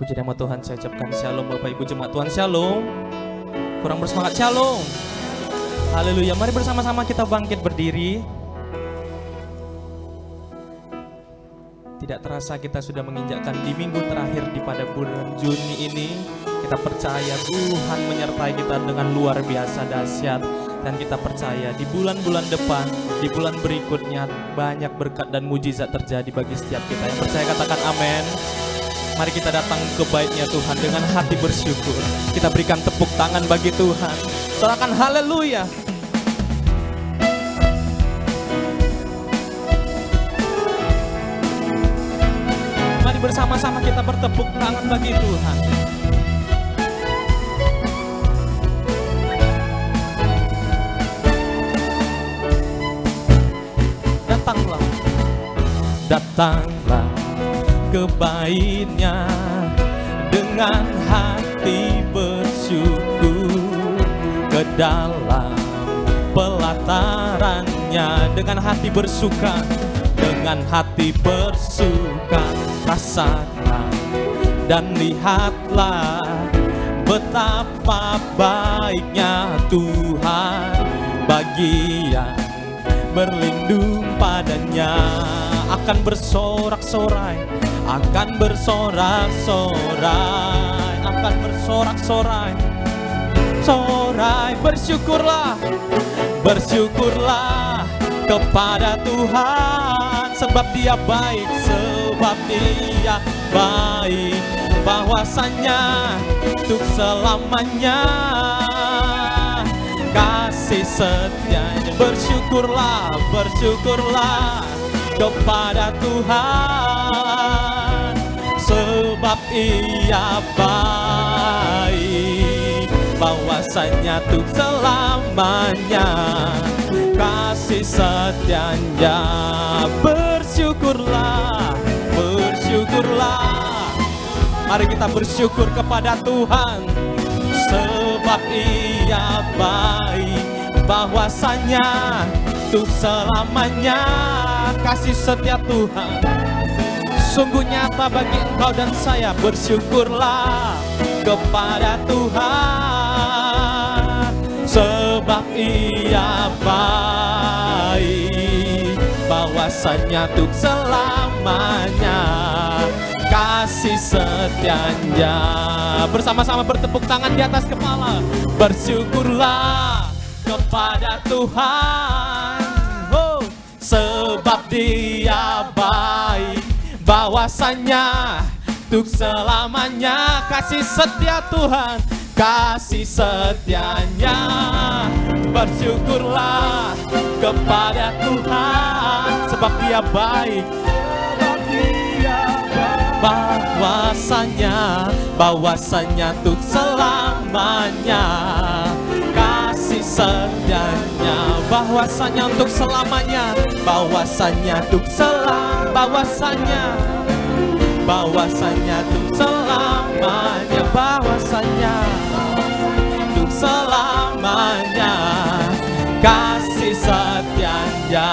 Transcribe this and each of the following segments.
Puji nama Tuhan, saya ucapkan shalom Bapak Ibu Jemaat Tuhan, shalom. Kurang bersemangat, shalom. Haleluya, mari bersama-sama kita bangkit berdiri. Tidak terasa kita sudah menginjakkan di minggu terakhir di pada bulan Juni ini. Kita percaya Tuhan menyertai kita dengan luar biasa dahsyat. Dan kita percaya di bulan-bulan depan, di bulan berikutnya banyak berkat dan mujizat terjadi bagi setiap kita. Yang percaya katakan amin. Mari kita datang ke baik-Nya Tuhan dengan hati bersyukur. Kita berikan tepuk tangan bagi Tuhan. Sorakan haleluya. Mari bersama-sama kita bertepuk tangan bagi Tuhan. Datanglah ke bait-Nya dengan hati bersyukur, ke dalam pelataran-Nya dengan hati bersuka, dengan hati bersuka. Rasakan dan lihatlah betapa baiknya Tuhan bagi yang berlindung padanya. Akan bersorak-sorai, akan bersorak-sorai, akan bersorak-sorai, sorai. Bersyukurlah, bersyukurlah kepada Tuhan, sebab Dia baik, sebab Dia baik, bahwasanya untuk selamanya kasih setia-Nya. Bersyukurlah, bersyukurlah kepada Tuhan, sebab Ia baik, bahwasanya untuk selamanya kasih setia-Nya. Bersyukurlah, bersyukurlah. Mari kita bersyukur kepada Tuhan, sebab Ia baik, bahwasanya untuk selamanya kasih setia Tuhan sungguh nyata bagi engkau dan saya. Bersyukurlah kepada Tuhan, sebab Ia baik, bahwasanya untuk selamanya kasih setia-Nya. Bersama-sama bertepuk tangan di atas kepala. Bersyukurlah kepada Tuhan, sebab Dia baik, bahwasanya untuk selamanya kasih setia Tuhan, kasih setia-Nya. Bersyukurlah kepada Tuhan, sebab Dia baik, bahwasanya untuk selamanya kasih setia-Nya, bahwasanya untuk selamanya, bahwasanya untuk bahwasanya untuk selamanya, bahwasanya untuk selamanya kasih setia-Nya.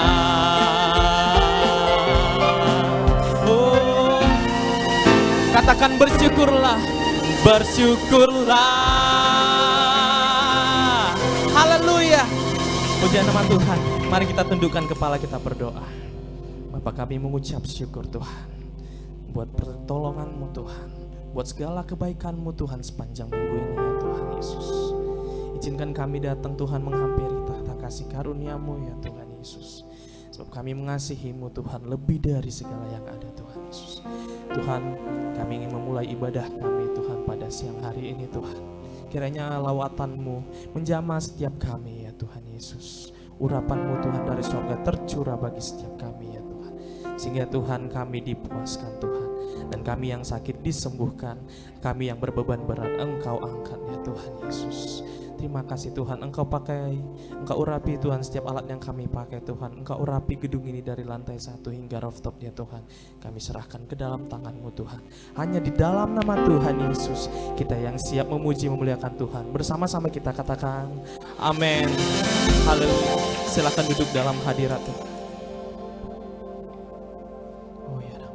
Oh, katakan bersyukurlah, bersyukurlah. Haleluya. Puji nama Tuhan. Mari kita tundukkan kepala, kita berdoa. Bapa, kami mengucap syukur Tuhan buat pertolongan-Mu Tuhan, buat segala kebaikan-Mu Tuhan sepanjang minggu ini ya Tuhan Yesus. Izinkan kami datang Tuhan menghampiri tahta kasih karunia-Mu ya Tuhan Yesus. Sebab kami mengasihi-Mu Tuhan lebih dari segala yang ada Tuhan Yesus. Tuhan, kami ingin memulai ibadah kami Tuhan pada siang hari ini Tuhan. Kiranya lawatan-Mu menjamah setiap kami ya Tuhan Yesus. Urapan-Mu Tuhan dari sorga tercurah bagi setiap kami ya Tuhan. Sehingga Tuhan kami dipuaskan Tuhan. Dan kami yang sakit disembuhkan. Kami yang berbeban berat Engkau angkat ya Tuhan Yesus. Terima kasih Tuhan, Engkau pakai, Engkau urapi Tuhan setiap alat yang kami pakai Tuhan. Engkau urapi gedung ini dari lantai 1 hingga rooftop ya Tuhan. Kami serahkan ke dalam tangan-Mu Tuhan. Hanya di dalam nama Tuhan Yesus kita yang siap memuji memuliakan Tuhan. Bersama-sama kita katakan amin. Haleluya. Silakan duduk dalam hadirat Tuhan. Oh ya,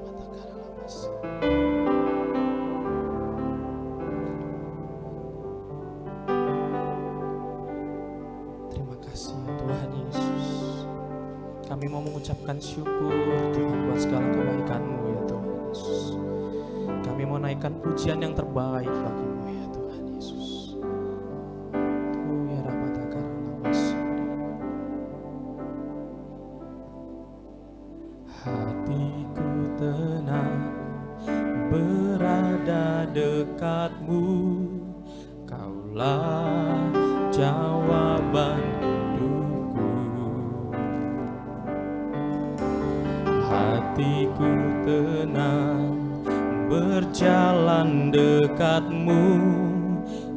Kami mau mengucapkan syukur Tuhan buat segala kebaikan-Mu ya Tuhan Yesus. Kami mau naikkan pujian yang terbaik bagi-Mu ya Tuhan Yesus. Ya hatiku tenang berada dekat-Mu, Kaulah jawaban hidupku. Hatiku tenang berjalan dekat-Mu,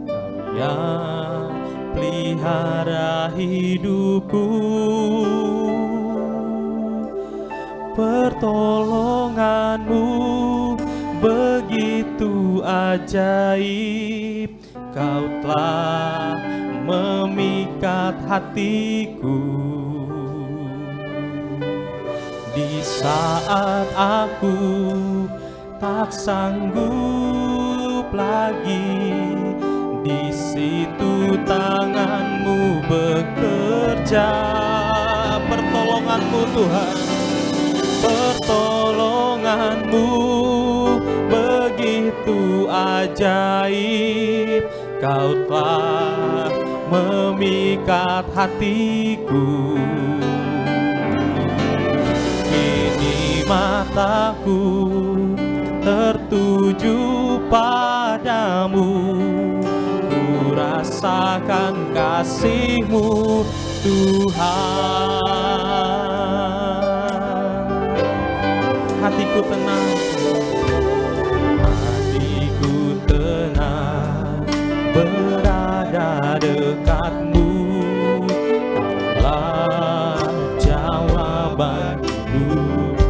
Kau yang pelihara hidupku. Pertolongan-Mu begitu ajaib, Kau telah memikat hatiku. Di saat aku tak sanggup lagi, di situ tangan-Mu bekerja. Pertolongan-Mu Tuhan, pertolongan-Mu begitu ajaib, Kau telah memikat hatiku. Kini mataku tertuju padamu, ku rasakan kasih-Mu Tuhan. Hatiku tenang, hatiku tenang berada dekat-Mu, Kaulah jawaban hidupku.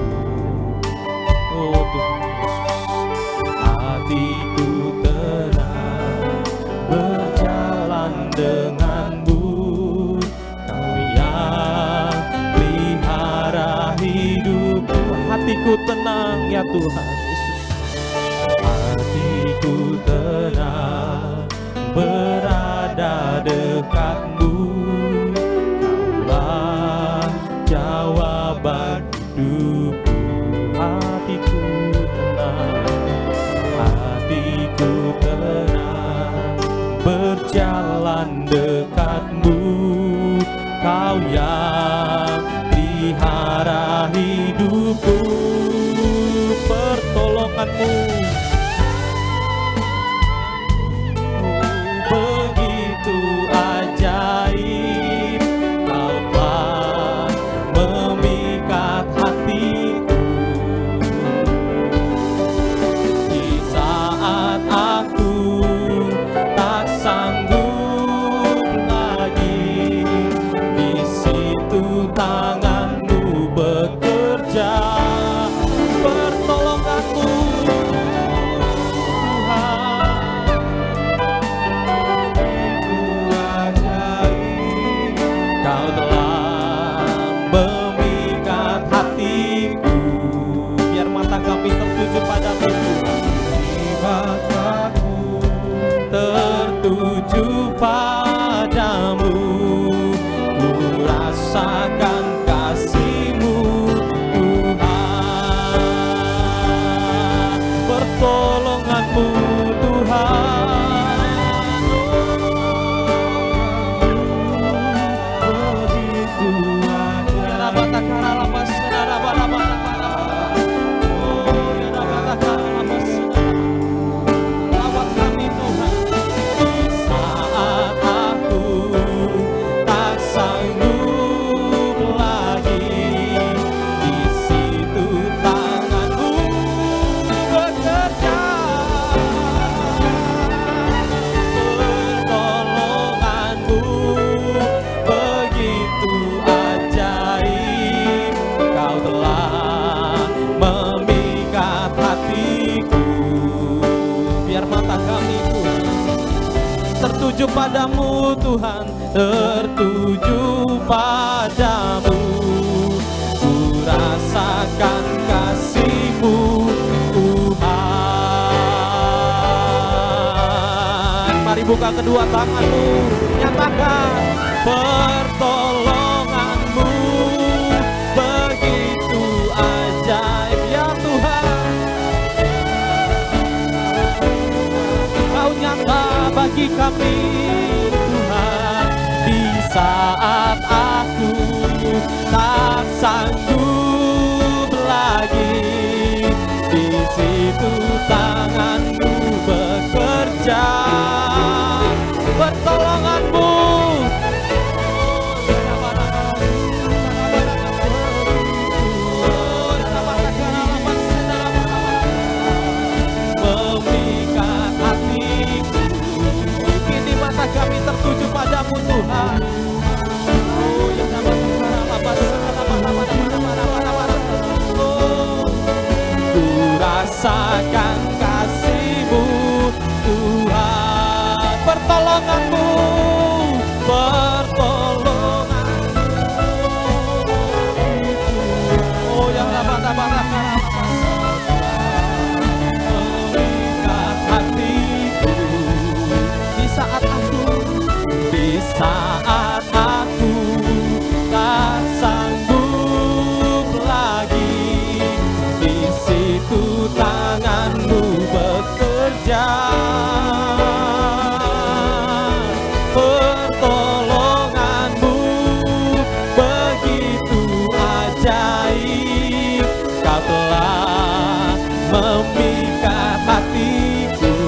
Oh Tuhan Yesus, hatiku tenang berjalan dengan-Mu, Kau yang pelihara hidupku. Hatiku tenang ya Tuhan Yesus, hatiku tenang berada dekat-Mu, Kaulah jawaban hidupku. Hatiku tenang berjalan dekat-Mu, Kau yang pelihara hidupku. Pertolongan-Mu begitu ajaib, Kau telah memikat hatiku. Di saat aku tak sanggup lagi, di situ tangan-Mu bekerja. Pertolongan-Mu kami tertuju padamu Tuhan. Mataku tertuju padamu, ku rasakan kasih-Mu Tuhan. Pertolongan-Mu Tuhan begitu tertuju padamu Tuhan, tertuju padamu, ku rasakan kasih-Mu Tuhan. Mari buka kedua tanganmu, nyatakan pertolongan-Mu bagi kami Tuhan. Di saat aku tak sanggup lagi, di situ tangan-Mu bekerja. Pertolongan-Mu memikat hatiku. Kini mata kami tertuju padamu Tuhan. Oh ya ku rasakan kasih-Mu Tuhan. Pertolongan-Mu, oh ya memikat hatiku. Di saat aku tak sanggup lagi, di situ tangan-Mu bekerja. Pertolongan-Mu begitu ajaib, Kau telah memikat hatiku.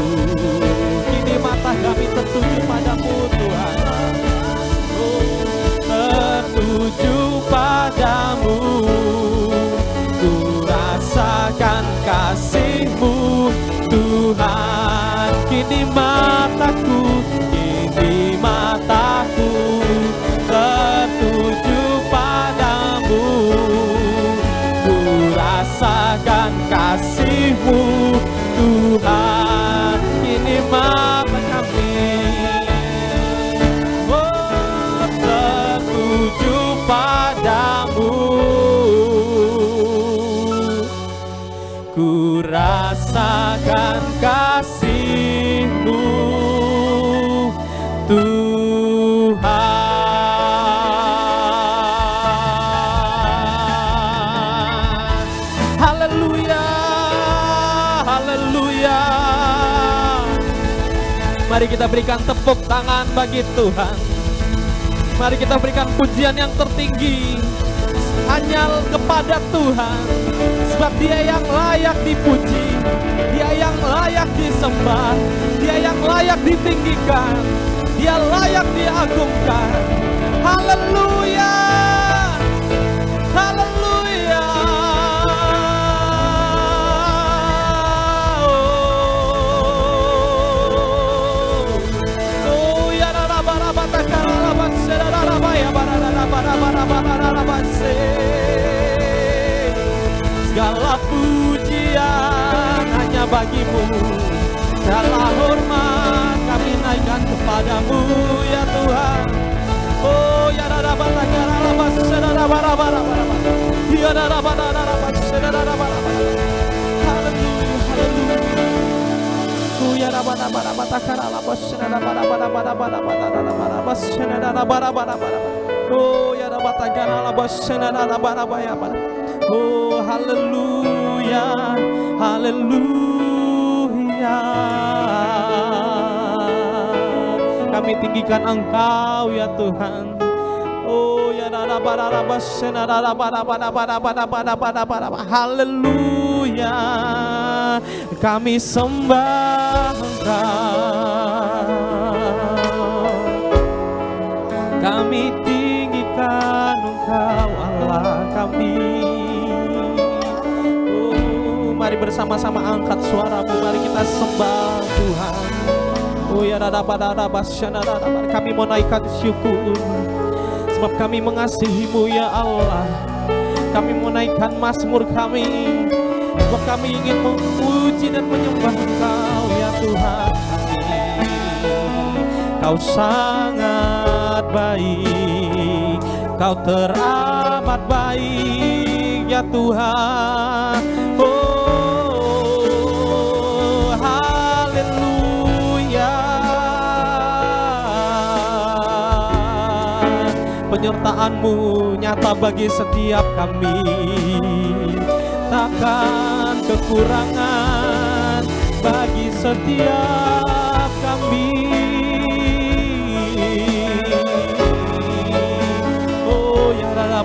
Kini mata kami tertuju padamu Tuhan. Tertuju padamu, ku rasakan kasih-Mu Tuhan. Kini mataku tertuju padamu, ku rasakan kasih-Mu Tuhan. Kini mata kami tertuju padamu, ku rasakan kasih-Mu Tuhan. Haleluya, haleluya. Mari kita berikan tepuk tangan bagi Tuhan. Mari kita berikan pujian yang tertinggi hanya kepada Tuhan. Sebab Dia yang layak dipuji, Dia yang layak disembah, Dia yang layak ditinggikan, Dia layak diagungkan. Haleluya, haleluya. Oh ya segala pujian hanya bagi-Mu, segala hormat kami naikkan kepadamu ya Tuhan. Oh ya oh haleluya, haleluya. Kami tinggikan Engkau ya Tuhan. Oh ya haleluya. Kami sembah Engkau, kami tinggikan Engkau Allah kami. Oh, mari bersama-sama angkat suaramu, mari kita sembah Tuhan. Oh ya kami mau naikkan syukur, sebab kami mengasihi-Mu ya Allah. Kami mau naikkan mazmur kami, sebab kami ingin memuji dan menyembah Engkau ya Tuhan kami. Kau sangat baik, Kau teramat baik ya Tuhan. Oh haleluya. Penyertaan-Mu nyata bagi setiap kami, takkan kekurangan bagi setiap kami.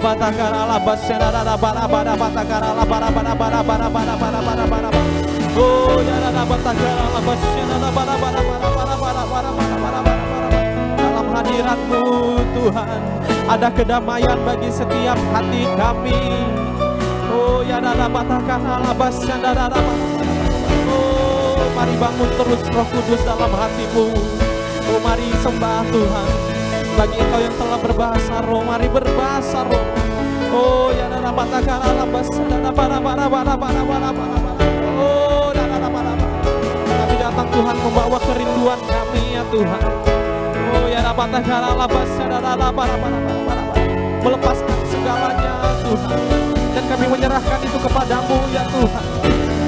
Dalam hadirat-Mu Tuhan, ada kedamaian bagi setiap hati kami. Oh ya dada batakan alabas ya dada. Oh mari bangun terus Roh Kudus dalam hatimu. Oh mari sembah Tuhan. Bagi engkau yang telah berbahasa roh, mari berbahasa roh. Oh ya dada batakan alabas ya dada bara. Oh dada bara. Kami datang Tuhan membawa kerinduan kami ya Tuhan. Oh ya dada batakan alabas ya dada bara. Melepaskan segalanya Tuhan. Dan kami menyerahkan itu kepadamu ya Tuhan.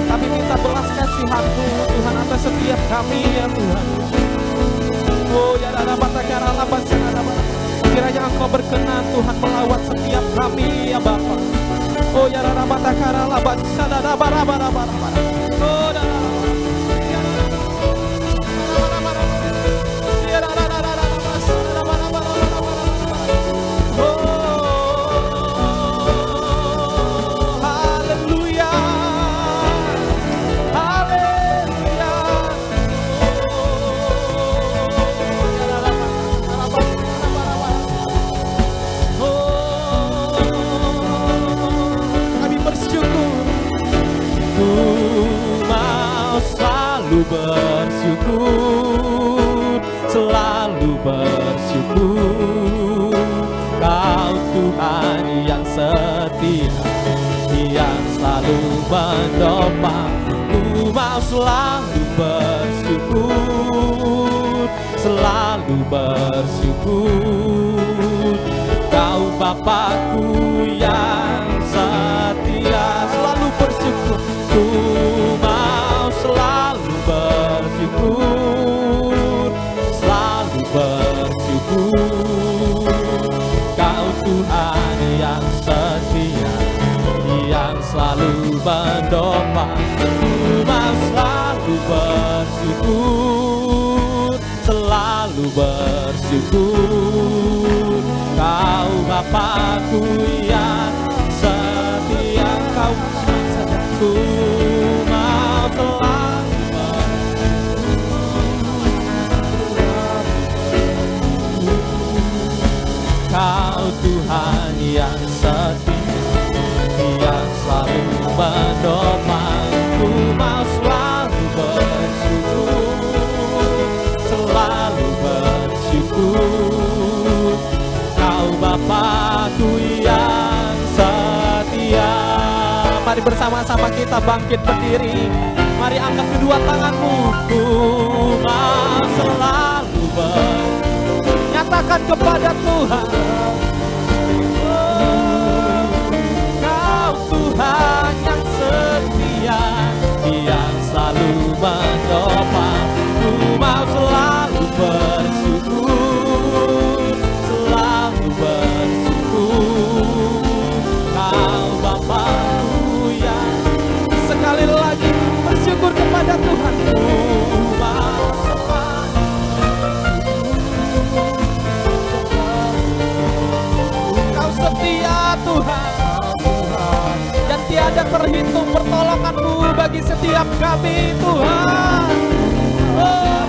Kami minta belas kasihan-Mu Tuhan atas setiap kami ya Tuhan. Oh ya dada batakara labas ya dada. Kiranya Engkau berkenan Tuhan melawat setiap kami ya Bapa. Oh ya dada batakara labas ya dada bara. Oh dada. Bersyukur, selalu bersyukur. Kau Tuhan yang setia, yang selalu menopang. Ku mau selalu bersyukur, selalu bersyukur. Kau Bapakku yang setia, selalu bersyukur. Ku mau selalu bersyukur, selalu bersyukur. Kau Tuhan yang setia, yang selalu mendopang. Ku mau selalu bersyukur, selalu bersyukur. Kau Bapakku yang setia, Kau ku mau selalu. Kau Tuhan yang setia, yang selalu menopang. Ku mau selalu bersyukur, selalu bersyukur. Kau Bapakku yang setia. Mari bersama-sama kita bangkit berdiri. Mari angkat kedua tanganmu. Ku mau selalu nyatakan kepada Tuhan. Oh, Kau Tuhan yang setia, yang selalu menopang. Ku mau selalu bersyukur, selalu bersyukur. Kau Bapakku yang, sekali lagi bersyukur kepada Tuhan. Ku mau setia Tuhan, dan tiada terhitung pertolongan-Mu bagi setiap kami Tuhan. Oh,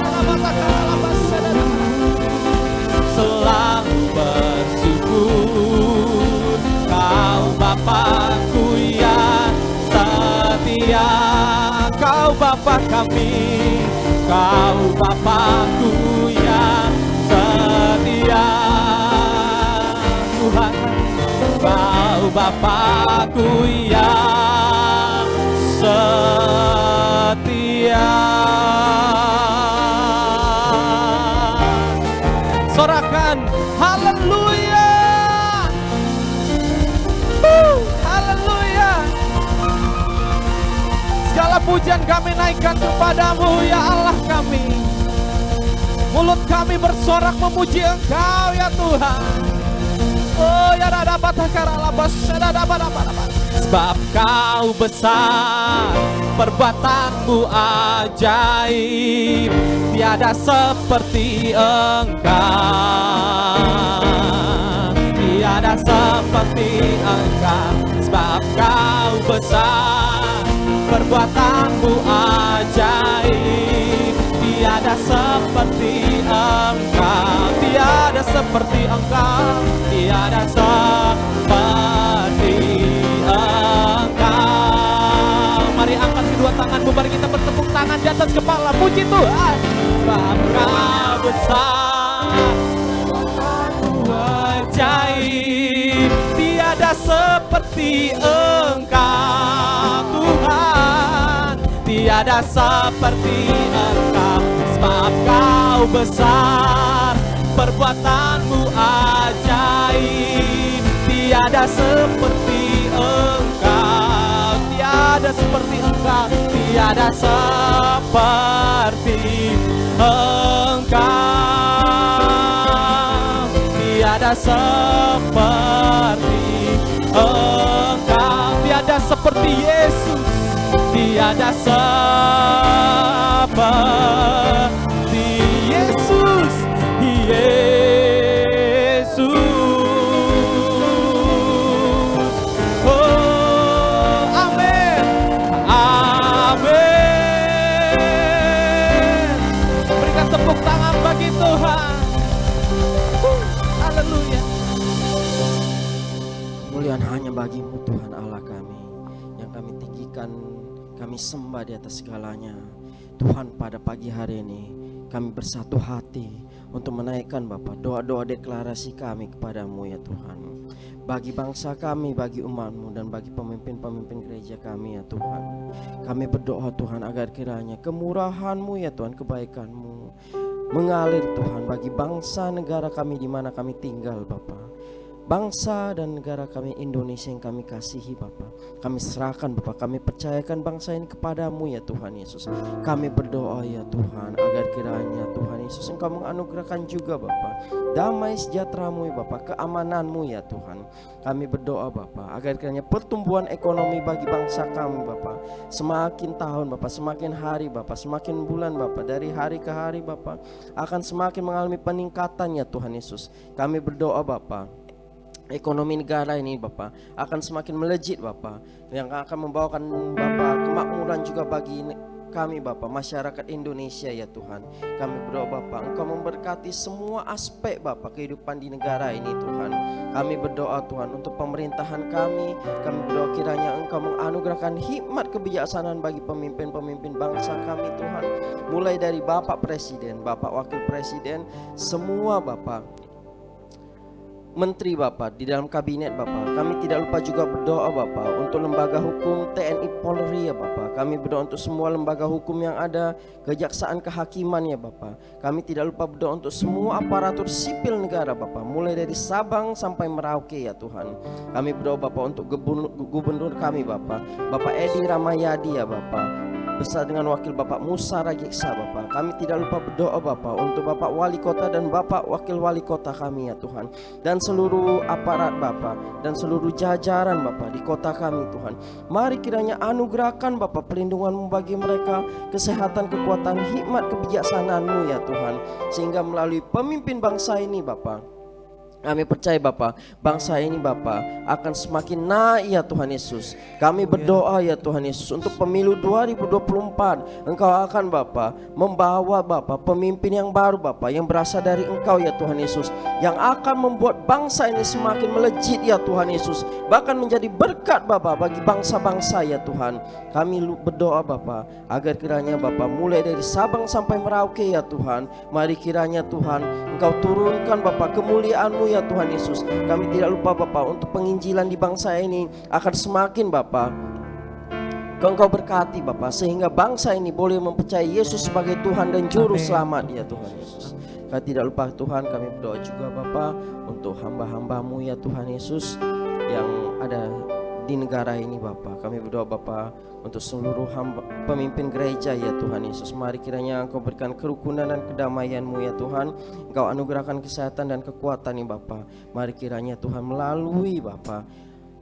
selalu bersyukur. Kau Bapakku yang setia, Kau Bapa kami, Kau Bapakku yang setia. Tuhan, Kau Bapakku yang setia. Sorakan haleluya, haleluya. Segala pujian kami naikkan kepadamu ya Allah kami. Mulut kami bersorak memuji Engkau ya Tuhan. Oh ya dada batakara labas ya dada bara. Sebab Kau besar, perbuatan-Mu ajaib, tiada seperti Engkau, tiada seperti seperti Engkau, sebab Kau besar, perbuatanmu ajaib. Tiada seperti Engkau, tiada seperti Engkau, tiada seperti Engkau. Mari angkat kedua tanganmu, mari kita bertepuk tangan di atas kepala, puji Tuhan. Sebab Kau besar, ajaib, tiada seperti Engkau Tuhan, tiada seperti Engkau, sebab Kau besar, perbuatanmu ajaib. Tiada seperti Engkau, tiada seperti Engkau, tiada seperti Engkau, tiada seperti Engkau, tiada seperti Yesus, tiada seperti Yesus, Yesus. Oh, amin, amin. Berikan tepuk tangan bagi Tuhan. Haleluya. Kemuliaan hanya bagi-Mu Tuhan Allah kami, yang kami tinggikan, kami sembah di atas segalanya. Tuhan, pada pagi hari ini kami bersatu hati untuk menaikkan Bapa doa-doa deklarasi kami kepadamu ya Tuhan. Bagi bangsa kami, bagi umat-Mu, dan bagi pemimpin-pemimpin gereja kami ya Tuhan. Kami berdoa Tuhan agar kiranya kemurahan-Mu ya Tuhan, kebaikan-Mu mengalir Tuhan bagi bangsa negara kami di mana kami tinggal Bapa. Bangsa dan negara kami Indonesia yang kami kasihi Bapa, kami serahkan Bapa, kami percayakan bangsa ini kepadamu ya Tuhan Yesus. Kami berdoa ya Tuhan agar kiranya Tuhan Yesus Engkau menganugerahkan juga Bapa damai sejahtera-Mu ya Bapa, keamanan-Mu ya Tuhan. Kami berdoa Bapa agar kiranya pertumbuhan ekonomi bagi bangsa kami Bapa semakin tahun Bapa, semakin hari Bapa, semakin bulan Bapa, dari hari ke hari Bapa akan semakin mengalami peningkatan ya Tuhan Yesus. Kami berdoa Bapa, ekonomi negara ini Bapa akan semakin melejit Bapa, yang akan membawakan Bapa kemakmuran juga bagi kami Bapa, masyarakat Indonesia ya Tuhan. Kami berdoa Bapa Engkau memberkati semua aspek Bapa kehidupan di negara ini Tuhan. Kami berdoa Tuhan untuk pemerintahan kami berdoa kiranya Engkau menganugerahkan hikmat kebijaksanaan bagi pemimpin-pemimpin bangsa kami Tuhan. Mulai dari Bapak Presiden, Bapak Wakil Presiden, semua Bapa Menteri Bapak di dalam kabinet Bapak. Kami tidak lupa juga berdoa Bapak untuk lembaga hukum TNI Polri ya Bapak. Kami berdoa untuk semua lembaga hukum yang ada, kejaksaan kehakiman ya Bapak. Kami tidak lupa berdoa untuk semua aparatur sipil negara Bapak, mulai dari Sabang sampai Merauke ya Tuhan. Kami berdoa Bapak untuk gubernur kami Bapak, Bapak Edi Ramayadi ya Bapak, bersama dengan wakil Bapak Musa Rajeksa Bapak. Kami tidak lupa berdoa Bapak untuk Bapak Wali Kota dan Bapak Wakil Wali Kota kami ya Tuhan, dan seluruh aparat Bapak dan seluruh jajaran Bapak di kota kami Tuhan. Mari kiranya anugerahkan Bapak perlindungan-Mu bagi mereka, kesehatan, kekuatan, hikmat, kebijaksanaan-Mu ya Tuhan, sehingga melalui pemimpin bangsa ini Bapak, kami percaya Bapa, bangsa ini Bapa akan semakin naik ya Tuhan Yesus. Kami berdoa ya Tuhan Yesus untuk pemilu 2024. Engkau akan Bapa membawa Bapa pemimpin yang baru Bapa, yang berasal dari Engkau ya Tuhan Yesus, yang akan membuat bangsa ini semakin melejit ya Tuhan Yesus, bahkan menjadi berkat Bapa bagi bangsa-bangsa ya Tuhan. Kami berdoa Bapa agar kiranya Bapa mulai dari Sabang sampai Merauke ya Tuhan, mari kiranya Tuhan Engkau turunkan Bapa kemuliaan-Mu ya Tuhan Yesus. Kami tidak lupa Bapa untuk penginjilan di bangsa ini akan semakin Bapa Engkau berkati Bapa, sehingga bangsa ini boleh mempercayai Yesus sebagai Tuhan dan Juru Selamat ya Tuhan Yesus. Kami tidak lupa Tuhan, kami berdoa juga Bapa untuk hamba-hamba-Mu ya Tuhan Yesus yang ada di negara ini Bapa. Kami berdoa Bapa untuk seluruh hamba, pemimpin gereja ya Tuhan Yesus. Mari kiranya Engkau berikan kerukunan dan kedamaian-Mu ya Tuhan. Engkau anugerahkan kesehatan dan kekuatan ya Bapa. Mari kiranya Tuhan melalui Bapa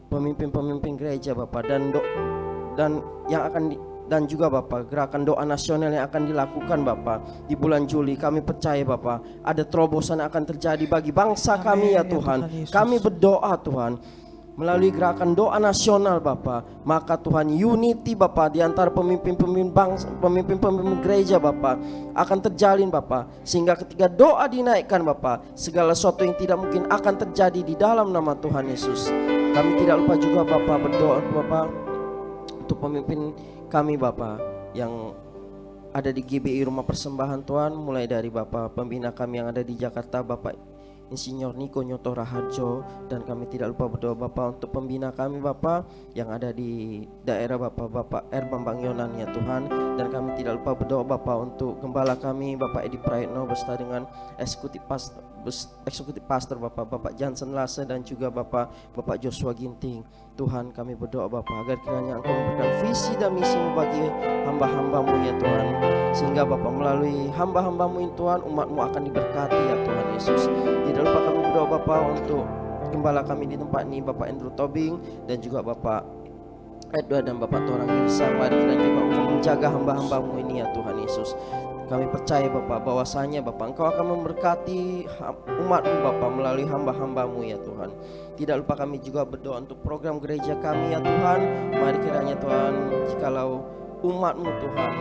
pemimpin-pemimpin gereja Bapa dan yang akan dan juga Bapak gerakan doa nasional yang akan dilakukan Bapak di bulan Juli. Kami percaya Bapak ada terobosan yang akan terjadi bagi bangsa kami ya Tuhan. Kami berdoa Tuhan melalui gerakan doa nasional Bapa, maka Tuhan unity Bapa di antara pemimpin-pemimpin bangsa, pemimpin-pemimpin gereja Bapa akan terjalin Bapa, sehingga ketika doa dinaikkan Bapa, segala sesuatu yang tidak mungkin akan terjadi di dalam nama Tuhan Yesus. Kami tidak lupa juga Bapa berdoa Bapa untuk pemimpin kami Bapa yang ada di GBI Rumah Persembahan Tuhan, mulai dari Bapa pembina kami yang ada di Jakarta Bapak Insinyur Niko Nyoto Raharjo, dan kami tidak lupa berdoa Bapak untuk pembina kami Bapak yang ada di daerah Bapak R. Bambang Yonan ya Tuhan, dan kami tidak lupa berdoa Bapak untuk gembala kami Bapak Edi Praetno beserta dengan eksekutif pastor Bapak Jansen Lase dan juga Bapak Joshua Ginting. Tuhan kami berdoa Bapak agar kiranya Engkau memberikan visi dan misi bagi hamba-hamba-Mu ya Tuhan, sehingga Bapak melalui hamba-hamba-Mu ini Tuhan, umat-Mu akan diberkati ya Tuhan Yesus. Tidak lupa kami berdoa Bapak untuk gembala kami di tempat ini Bapak Andrew Tobing dan juga Bapak Edward dan Bapak Torang Irsa. Mari kiranya Bapak menjaga hamba-hamba-Mu ini ya Tuhan Yesus. Kami percaya Bapak bahwasanya Bapak Engkau akan memberkati umat-Mu Bapak melalui hamba-hamba-Mu ya Tuhan. Tidak lupa kami juga berdoa untuk program gereja kami ya Tuhan. Mari kiranya Tuhan, jikalau umat-Mu Tuhan,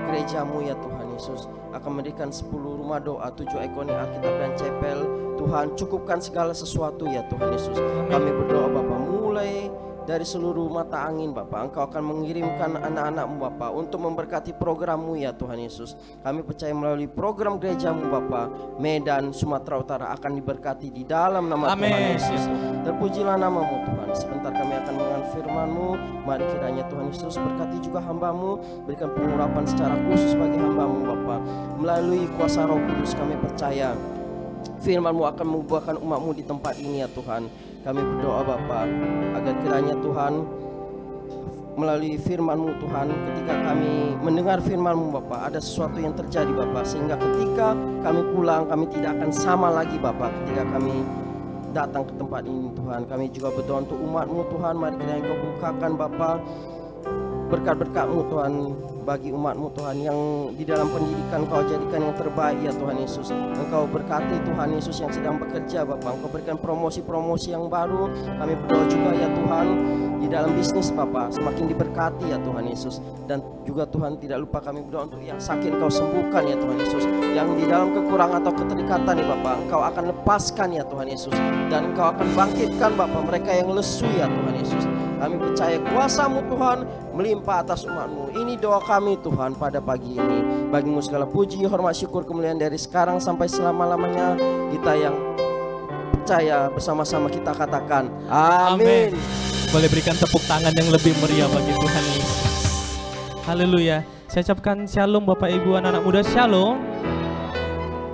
gereja-Mu ya Tuhan Yesus akan mendirikan 10 rumah doa, 7 ikonik Alkitab dan Chapel. Tuhan cukupkan segala sesuatu ya Tuhan Yesus. Kami berdoa Bapak mulai dari seluruh mata angin Bapak, Engkau akan mengirimkan anak-anak-Mu Bapak untuk memberkati program-Mu ya Tuhan Yesus. Kami percaya melalui program gereja-Mu Bapak, Medan, Sumatera Utara akan diberkati di dalam nama Tuhan Yesus. Terpujilah nama-Mu Tuhan. Sebentar kami akan mendengar firman-Mu. Mari kiranya Tuhan Yesus berkati juga hamba-Mu, berikan pengurapan secara khusus bagi hamba-Mu Bapak. Melalui kuasa Roh Kudus kami percaya firman-Mu akan membuahkan umat-Mu di tempat ini ya Tuhan. Kami berdoa Bapa agar kiranya Tuhan melalui firman-Mu Tuhan, ketika kami mendengar firman-Mu Bapa, ada sesuatu yang terjadi Bapa, sehingga ketika kami pulang kami tidak akan sama lagi Bapa ketika kami datang ke tempat ini Tuhan. Kami juga berdoa untuk umat-Mu Tuhan, mari kiranya Engkau bukakan Bapa berkat-berkat-Mu Tuhan bagi umat-Mu Tuhan yang di dalam pendidikan Engkau jadikan yang terbaik ya Tuhan Yesus. Engkau berkati Tuhan Yesus yang sedang bekerja Bapak, Engkau berikan promosi-promosi yang baru. Kami berdoa juga ya Tuhan di dalam bisnis Bapak semakin diberkati ya Tuhan Yesus. Dan juga Tuhan tidak lupa kami berdoa untuk yang sakit Engkau sembuhkan ya Tuhan Yesus. Yang di dalam kekurangan atau keterikatan ya Bapak, Engkau akan lepaskan ya Tuhan Yesus. Dan Engkau akan bangkitkan Bapak mereka yang lesu ya Tuhan Yesus. Kami percaya kuasa-Mu Tuhan melimpah atas umat-Mu. Ini doa kami Tuhan pada pagi ini. Bagi-Mu segala puji, hormat, syukur, kemuliaan dari sekarang sampai selama-lamanya. Kita yang percaya bersama-sama kita katakan amin. Boleh berikan tepuk tangan yang lebih meriah bagi Tuhan Yesus. Haleluya. Saya ucapkan shalom Bapak Ibu anak-anak muda, shalom.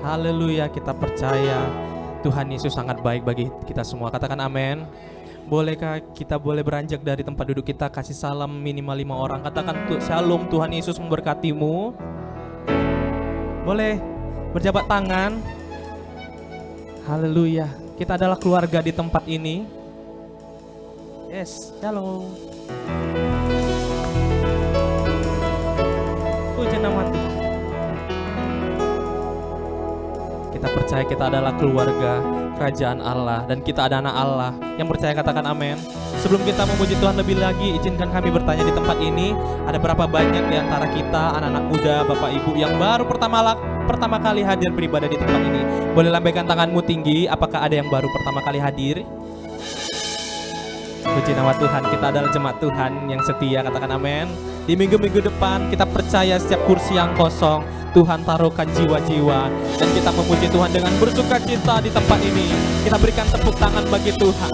Haleluya, kita percaya Tuhan Yesus sangat baik bagi kita semua. Katakan amin. Bolehkah kita boleh beranjak dari tempat duduk kita, kasih salam minimal 5 orang. Katakan shalom, Tuhan Yesus memberkatimu. Boleh berjabat tangan. Haleluya. Kita adalah keluarga di tempat ini. Yes, shalom. Puji nama Tuhan. Kita percaya kita adalah keluarga kerajaan Allah dan kita ada anak Allah. Yang percaya katakan amin. Sebelum kita memuji Tuhan lebih lagi, izinkan kami bertanya di tempat ini, ada berapa banyak di antara kita anak-anak muda, Bapak Ibu yang baru pertama kali hadir beribadah di tempat ini? Boleh lambaikan tanganmu tinggi, apakah ada yang baru pertama kali hadir? Puji nama Tuhan, kita adalah jemaat Tuhan yang setia, katakan amin. Di minggu-minggu depan kita percaya setiap kursi yang kosong Tuhan taruhkan jiwa-jiwa, dan kita memuji Tuhan dengan bersuka cita di tempat ini. Kita berikan tepuk tangan bagi Tuhan.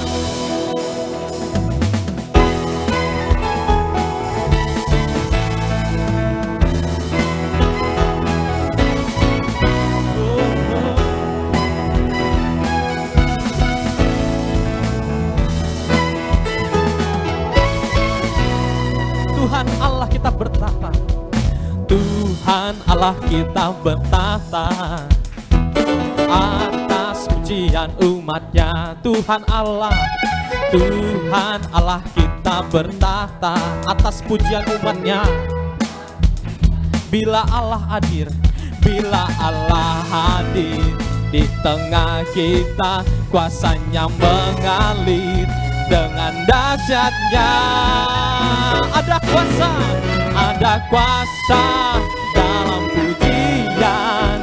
Tuhan Allah kita bertata. Tuhan Allah kita bertata atas pujian umatnya. Tuhan Allah kita bertata atas pujian umatnya. Bila Allah hadir, bila Allah hadir di tengah kita, kuasanya mengalir dengan dahsyatnya. Ada kuasa dalam pujian.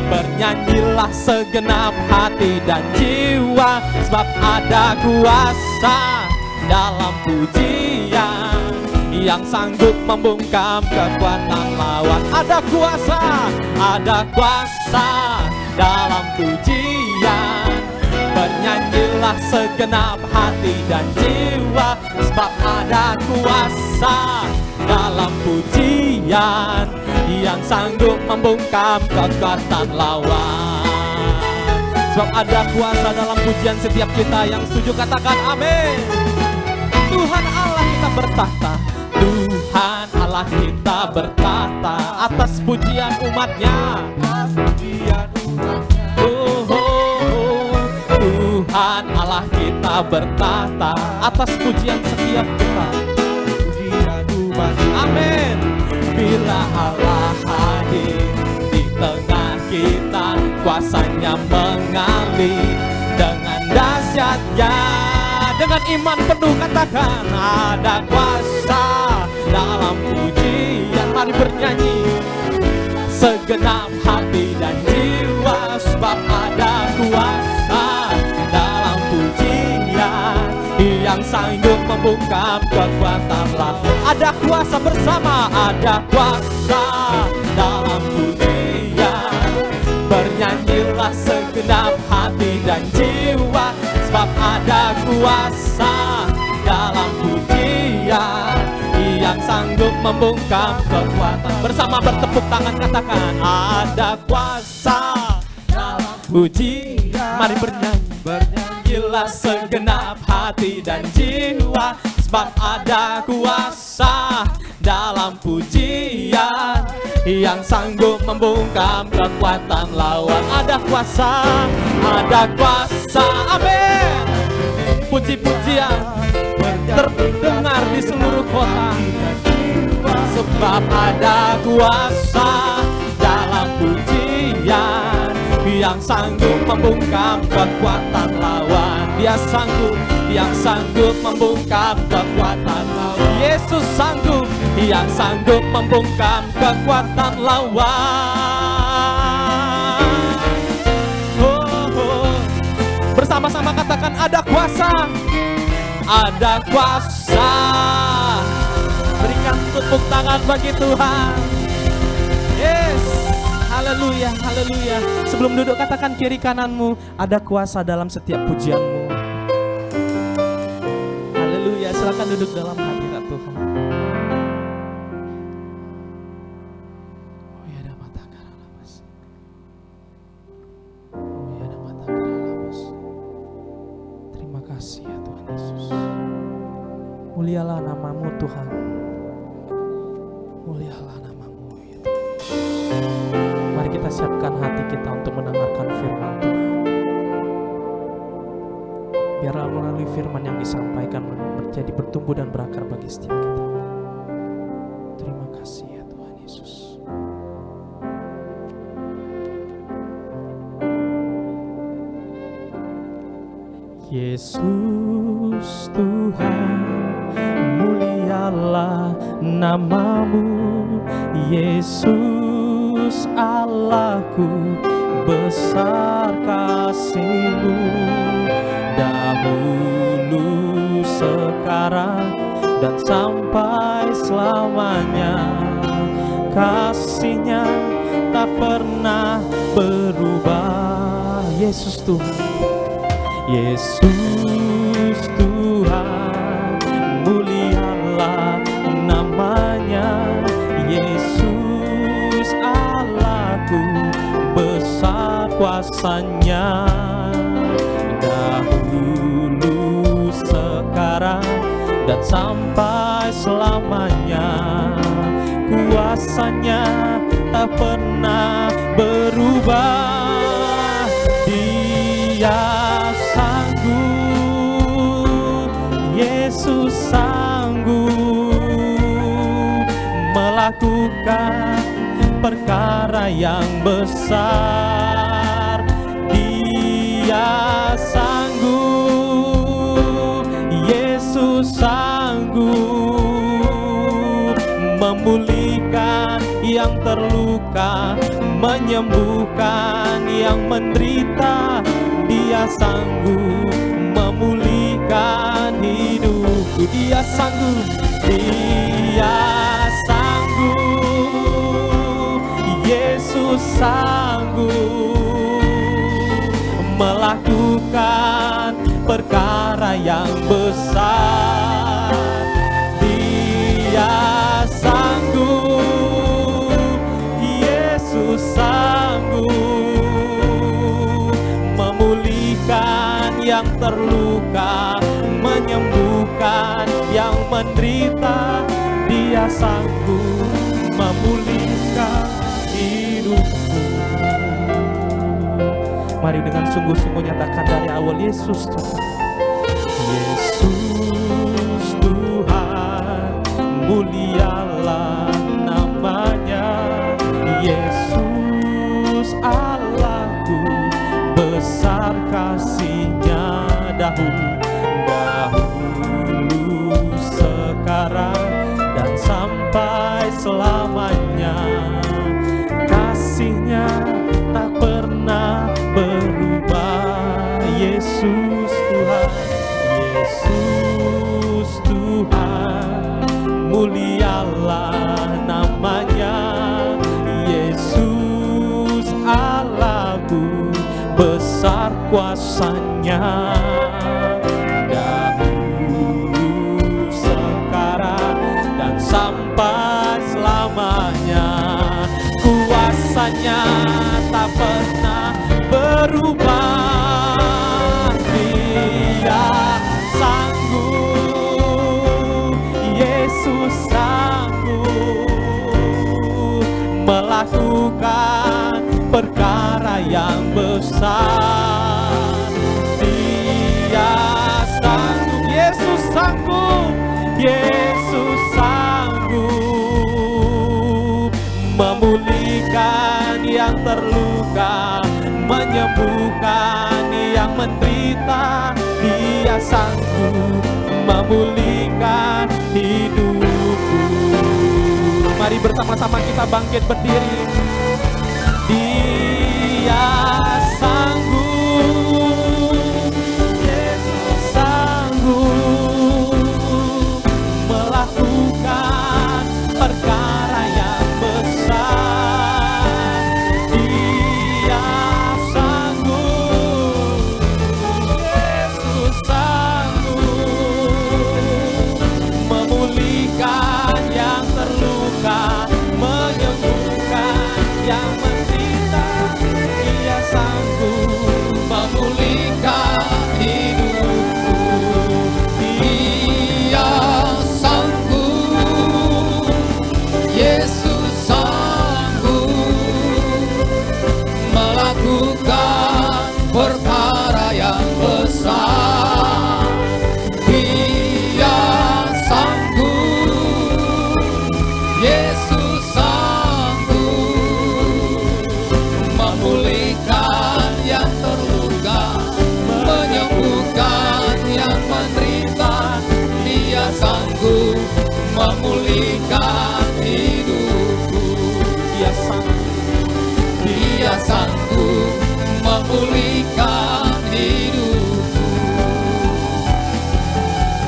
Bernyanyilah segenap hati dan jiwa, sebab ada kuasa dalam pujian yang sanggup membungkam kekuatan lawan. Ada kuasa dalam pujian. Bernyanyilah segenap hati dan jiwa, sebab ada kuasa dalam pujian yang sanggup membungkam kekuatan lawan. Sebab ada kuasa dalam pujian setiap kita yang setuju katakan amin. Tuhan Allah kita bertahta, Tuhan Allah kita bertahta atas pujian umatnya. Tuhan Allah kita bertahta atas pujian setiap kita. Amin. Bila Allah hadir di tengah kita, kuasanya mengalir dengan dahsyatnya. Dengan iman penuh katakan ada kuasa dalam pujian. Mari bernyanyi segenap hati dan jiwa, sebab ada kuasa dalam pujian yang sanggup membungkam kekuatan lawan. Ada kuasa bersama, ada kuasa dalam pujian. Bernyanyilah segenap hati dan jiwa, sebab ada kuasa dalam pujian yang sanggup membungkam kekuatan. Bersama bertepuk tangan katakan ada kuasa dalam pujian. Mari bernyanyilah segenap hati dan jiwa, sebab ada kuasa dalam pujian yang sanggup membungkam kekuatan lawan. Ada kuasa, amin. Puji-pujian terdengar di seluruh kota, sebab ada kuasa dalam pujian yang sanggup membungkam kekuatan lawan. Dia sanggup membungkam kekuatan lawan. Yesus sanggup, yang sanggup membungkam kekuatan lawan. Bersama-sama katakan ada kuasa, ada kuasa. Berikan tepuk tangan bagi Tuhan. Yes, haleluya, haleluya. Sebelum duduk katakan kiri kananmu, ada kuasa dalam setiap pujianmu. Haleluya, silakan duduk dalam hadirat Tuhan. Terima kasih ya Tuhan Yesus. Mulialah namamu Tuhan. Mulialah namamu ya Tuhan Yesus. Mari kita siapkan hati kita untuk mendengarkan firman Tuhan. Biarlah melalui firman yang disampaikan menjadi bertumbuh dan berakar bagi setiap kita. Terima kasih ya Tuhan Yesus. Yesus Tuhan, mulialah namamu. Yesus Allahku, besar kasih-Mu. Dahulu, sekarang, dan sampai selamanya. Kasih-Nya tak pernah berubah. Yesus Tuhan, Yesus Tuhan, mulialah namanya. Yesus Allahku, besar kuasa-Nya. Dahulu, sekarang, dan sampai selamanya. Kuasa-Nya tak pernah berubah. Dia sanggup, Yesus sanggup melakukan perkara yang besar. Dia sanggup, Yesus sanggup memulihkan yang terluka, menyembuhkan yang menderita. Dia sanggup memulihkan hidupku. Dia sanggup, dia sanggup, Yesus sanggup melakukan perkara yang besar. Dia sanggup, Yesus sanggup memulihkan yang terluka, menyembuhkan yang menderita. Dia sanggup memulihkan hidupku. Mari dengan sungguh-sungguh nyatakan dari awal, Yesus Tuhan. Yesus Tuhan, mulialah namanya. Yesus Allahku, besar kasih-Nya dahulu, sekarang, dan sampai selamanya. Kasih-Nya tak pernah berubah. Yesus Tuhan, Yesus Tuhan, mulialah namanya. Yesus Allahku, besar kuasa-Nya. Dahulu, sekarang, dan sampai selamanya. Kuasa-Nya tak pernah berubah. Dia sanggup, Yesus sanggup melakukan perkara yang besar. Dia sanggup, Yesus sanggup, Yesus sanggup memulihkan yang terluka, menyembuhkan yang menderita. Dia sanggup memulihkan hidupku. Mari bersama-sama kita bangkit berdiri. Dia sanggup, Yesus sanggup melakukan perkara yang besar. Dia sanggup, Yesus sanggup memulihkan yang terluka, menyembuhkan yang menderita. Dia sanggup memulihkan hidupku. Dia sanggup, Yesus sanggup melakukan perkara yang besar. Dia sanggup, Yesus sanggup memulihkan yang terluka, menyembuhkan yang menderita. Dia sanggup memulihkan hidupku. Dia sanggup, Dia sanggup memulihkan hidupku.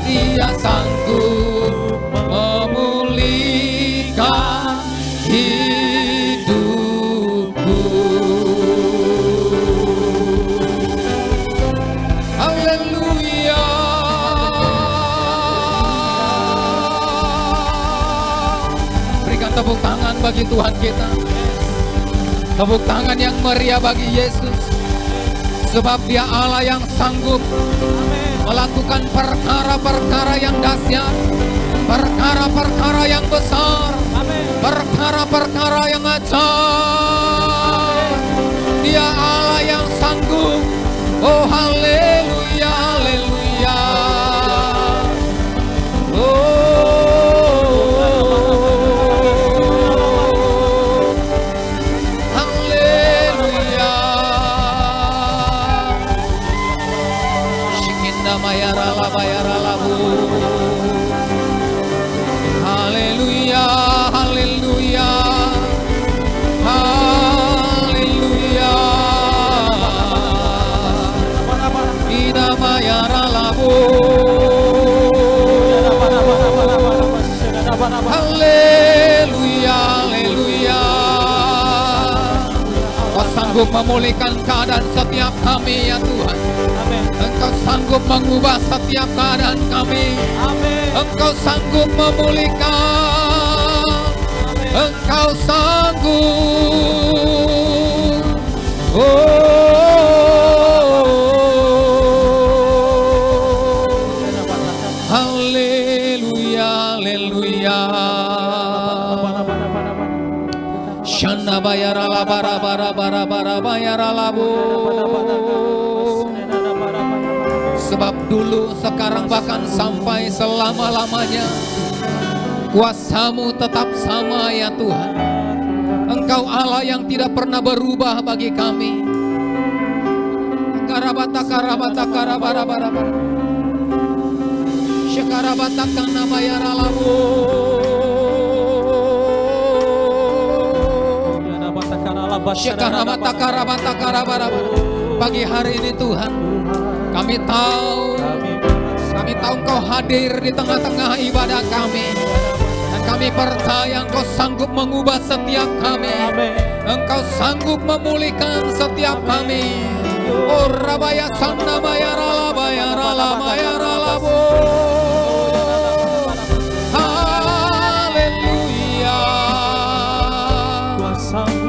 Dia sanggup memulihkan hidupku. Haleluya. Berikan tepuk tangan bagi Tuhan kita. Tepuk tangan yang meriah bagi Yesus. Sebab Dia Allah yang sanggup melakukan perkara-perkara yang dahsyat, perkara-perkara yang besar, perkara-perkara yang ajaib. Dia Allah yang sanggup. Oh haleluya, haleluya. Oh Haleluya, haleluya. Kau sanggup memulihkan keadaan setiap kami ya Tuhan. Amin. Engkau sanggup mengubah setiap keadaan kami. Amin. Engkau sanggup memulihkan. Engkau sanggup. Haleluya, haleluya. Shanda bayara la bara bara bara bara bayara labu. Sebab dulu, sekarang, bahkan sampai selama-lamanya kuasa-Mu tetap sama ya Tuhan. Engkau Allah yang tidak pernah berubah bagi kami. Karabata karabata karabara bara bara. Shekarabata kana bayara labu. Shekarabata karabata karabara bara. Pagi hari ini Tuhan, kami tahu Engkau hadir di tengah-tengah ibadah kami. Dan kami percaya Engkau sanggup mengubah setiap kami. Engkau sanggup memulihkan setiap kami. Oh rabaya sanda bayara la bayara labu. Haleluya.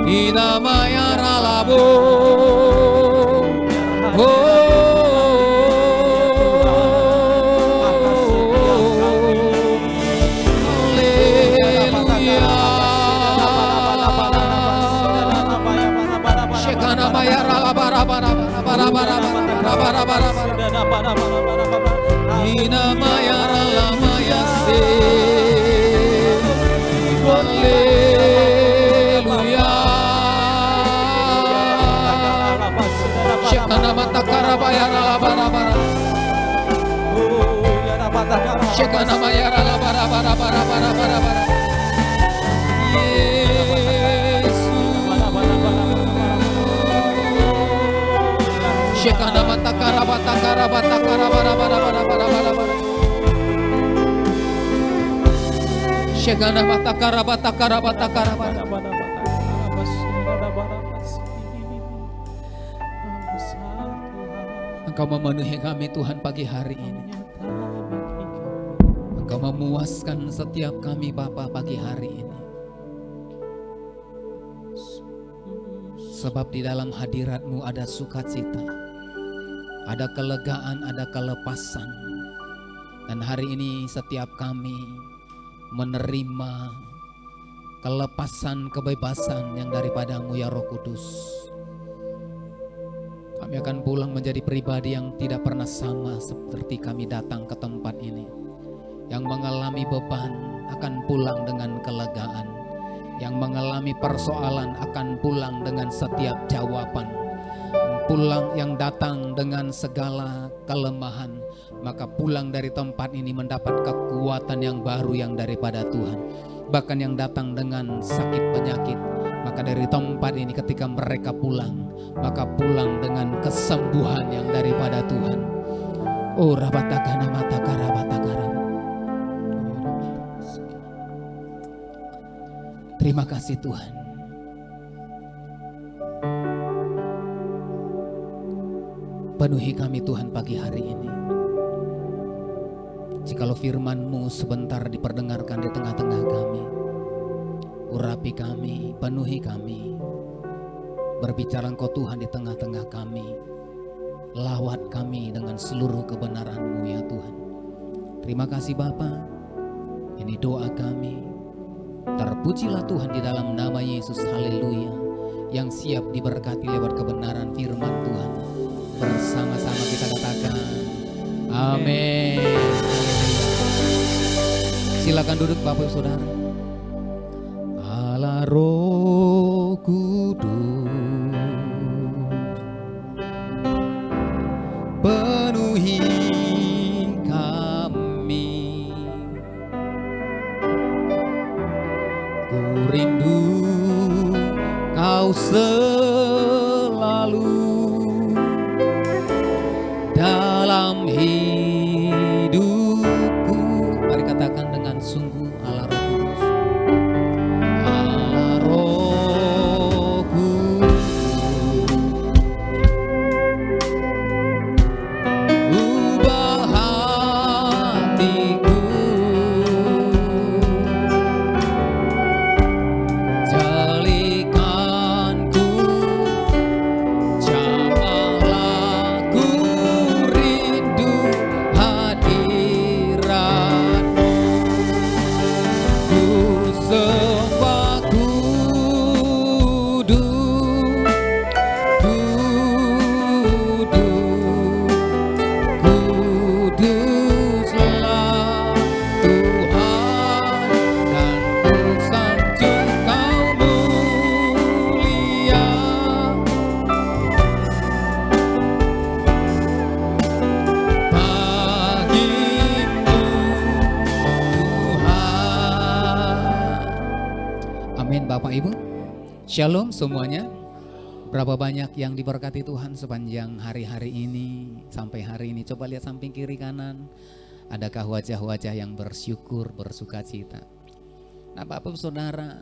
Ina bayara labu. Shekana mata karabata karabata karabara bara bara bara bara bara. Shekana mata karabata karabata karabara. Engkau memenuhi kami Tuhan pagi hari ini. Engkau memuaskan setiap kami Bapa pagi hari ini. Sebab di dalam hadirat-Mu ada sukacita, ada kelegaan, ada kelepasan. Dan hari ini setiap kami menerima kelepasan, kebebasan yang daripada-Mu ya Roh Kudus. Kami akan pulang menjadi pribadi yang tidak pernah sama seperti kami datang ke tempat ini. Yang mengalami beban akan pulang dengan kelegaan. Yang mengalami persoalan akan pulang dengan setiap jawaban. Pulang yang datang dengan segala kelemahan, maka pulang dari tempat ini mendapat kekuatan yang baru yang daripada Tuhan. Bahkan yang datang dengan sakit penyakit, maka dari tempat ini ketika mereka pulang, maka pulang dengan kesembuhan yang daripada Tuhan. Oh rabatakana matakara batakara. Terima kasih Tuhan. Penuhi kami Tuhan pagi hari ini. Jikalau firman-Mu sebentar diperdengarkan di tengah-tengah kami, urapi kami, penuhi kami. Berbicara Engkau Tuhan di tengah-tengah kami. Lawat kami dengan seluruh kebenaran-Mu ya Tuhan. Terima kasih Bapa. Ini doa kami. Terpujilah Tuhan di dalam nama Yesus, haleluya. Yang siap diberkati lewat kebenaran firman Tuhan. Bersama-sama kita katakan amin. Silakan duduk Bapak Saudara. Allah Roh Kudus, penuhi kami. Ku rindu Kau selalu dalam hidupku. Mari katakan dengan sungguh, Allah Roh Bapak Ibu. Shalom semuanya. Berapa banyak yang diberkati Tuhan sepanjang hari-hari ini sampai hari ini. Coba lihat samping kiri kanan. Adakah wajah-wajah yang bersyukur, bersukacita? Nah Bapak Saudara,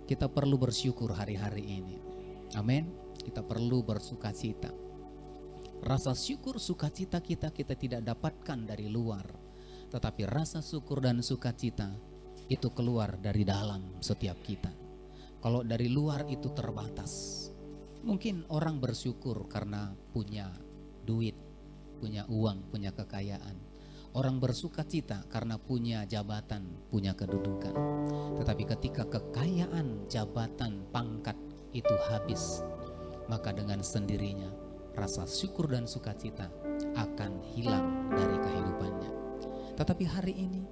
kita perlu bersyukur hari-hari ini. Amin. Kita perlu bersukacita. Rasa syukur, sukacita kita tidak dapatkan dari luar. Tetapi rasa syukur dan sukacita itu keluar dari dalam setiap kita. Kalau dari luar itu terbatas. Mungkin orang bersyukur karena punya duit, punya uang, punya kekayaan. Orang bersukacita karena punya jabatan, punya kedudukan. Tetapi ketika kekayaan, jabatan, pangkat itu habis, maka dengan sendirinya rasa syukur dan sukacita akan hilang dari kehidupannya. Tetapi hari ini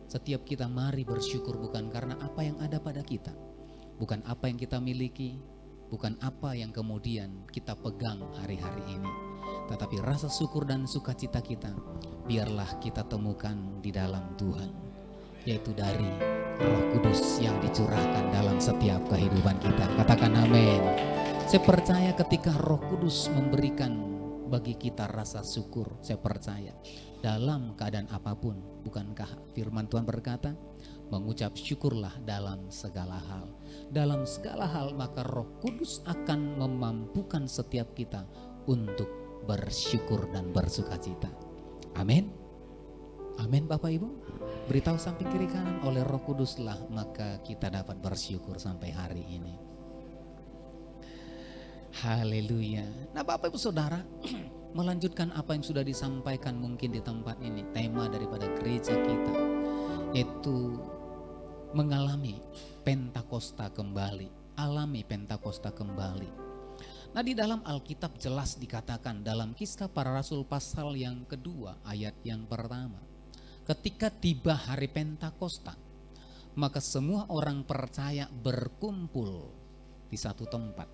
setiap kita mari bersyukur bukan karena apa yang ada pada kita, bukan apa yang kita miliki, bukan apa yang kemudian kita pegang hari-hari ini, tetapi rasa syukur dan sukacita kita biarlah kita temukan di dalam Tuhan, yaitu dari Roh Kudus yang dicurahkan dalam setiap kehidupan kita. Katakan amin. Saya percaya ketika Roh Kudus memberikan bagi kita rasa syukur, saya percaya dalam keadaan apapun, bukankah firman Tuhan berkata, mengucap syukurlah dalam segala hal. Dalam segala hal maka Roh Kudus akan memampukan setiap kita untuk bersyukur dan bersukacita. Amin. Amin Bapak Ibu. Beritahu samping kiri kanan, oleh Roh Kuduslah maka kita dapat bersyukur sampai hari ini. Haleluya. Nah Bapak Ibu Saudara, melanjutkan apa yang sudah disampaikan mungkin di tempat ini, tema daripada gereja kita yaitu mengalami Pentakosta kembali, alami Pentakosta kembali. Nah di dalam Alkitab jelas dikatakan dalam Kisah Para Rasul pasal yang kedua ayat yang pertama, ketika tiba hari Pentakosta, maka semua orang percaya berkumpul di satu tempat.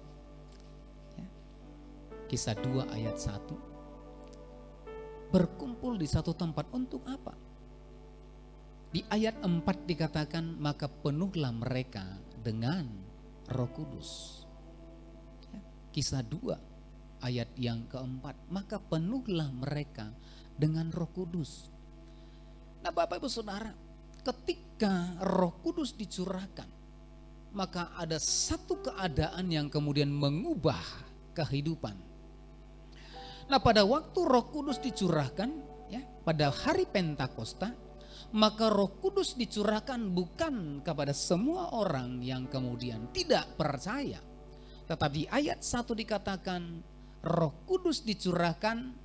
Ya. Kisah 2 ayat 1, berkumpul di satu tempat untuk apa? Di ayat 4 dikatakan maka penuhlah mereka dengan Roh Kudus. Ya, Kisah 2 ayat yang keempat, maka penuhlah mereka dengan Roh Kudus. Nah Bapak Ibu Saudara, ketika Roh Kudus dicurahkan, maka ada satu keadaan yang kemudian mengubah kehidupan. Nah pada waktu Roh Kudus dicurahkan, ya, pada hari Pentakosta, maka Roh Kudus dicurahkan bukan kepada semua orang yang kemudian tidak percaya. Tetapi ayat 1 dikatakan Roh Kudus dicurahkan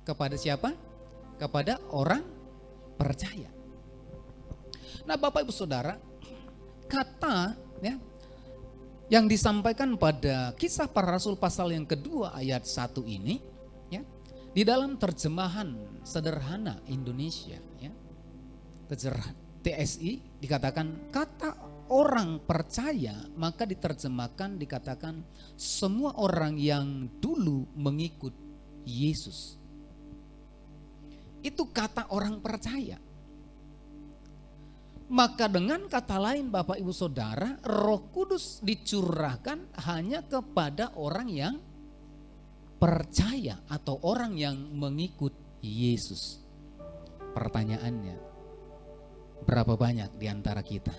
kepada siapa? Kepada orang percaya. Nah Bapak Ibu Saudara, kata ya, yang disampaikan pada Kisah Para Rasul pasal yang kedua ayat 1 ini, ya, di dalam terjemahan sederhana Indonesia, ya, TSI dikatakan kata orang percaya, maka diterjemahkan dikatakan semua orang yang dulu mengikut Yesus. Itu kata orang percaya. Maka dengan kata lain Bapak Ibu Saudara, Roh Kudus dicurahkan hanya kepada orang yang percaya atau orang yang mengikut Yesus. Pertanyaannya, berapa banyak di antara kita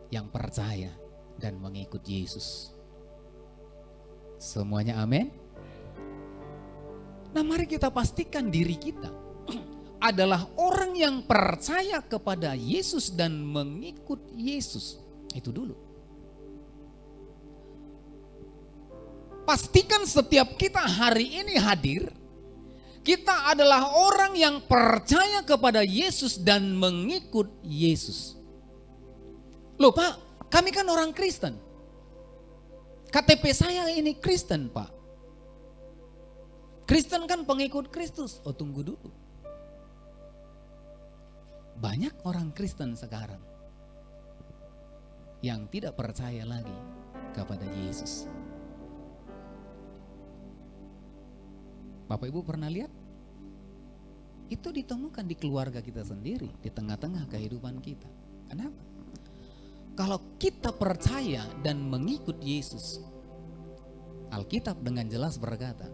yang percaya dan mengikut Yesus? Semuanya amin? Nah mari kita pastikan diri kita adalah orang yang percaya kepada Yesus dan mengikut Yesus. Itu dulu. Pastikan setiap kita hari ini hadir, kita adalah orang yang percaya kepada Yesus dan mengikut Yesus. Loh Pak, kami kan orang Kristen. KTP saya ini Kristen Pak. Kristen kan pengikut Kristus. Oh tunggu dulu. Banyak orang Kristen sekarang yang tidak percaya lagi kepada Yesus. Bapak Ibu pernah lihat? Itu ditemukan di keluarga kita sendiri, di tengah-tengah kehidupan kita. Kenapa? kalau kita percaya dan mengikut Yesus, Alkitab dengan jelas berkata,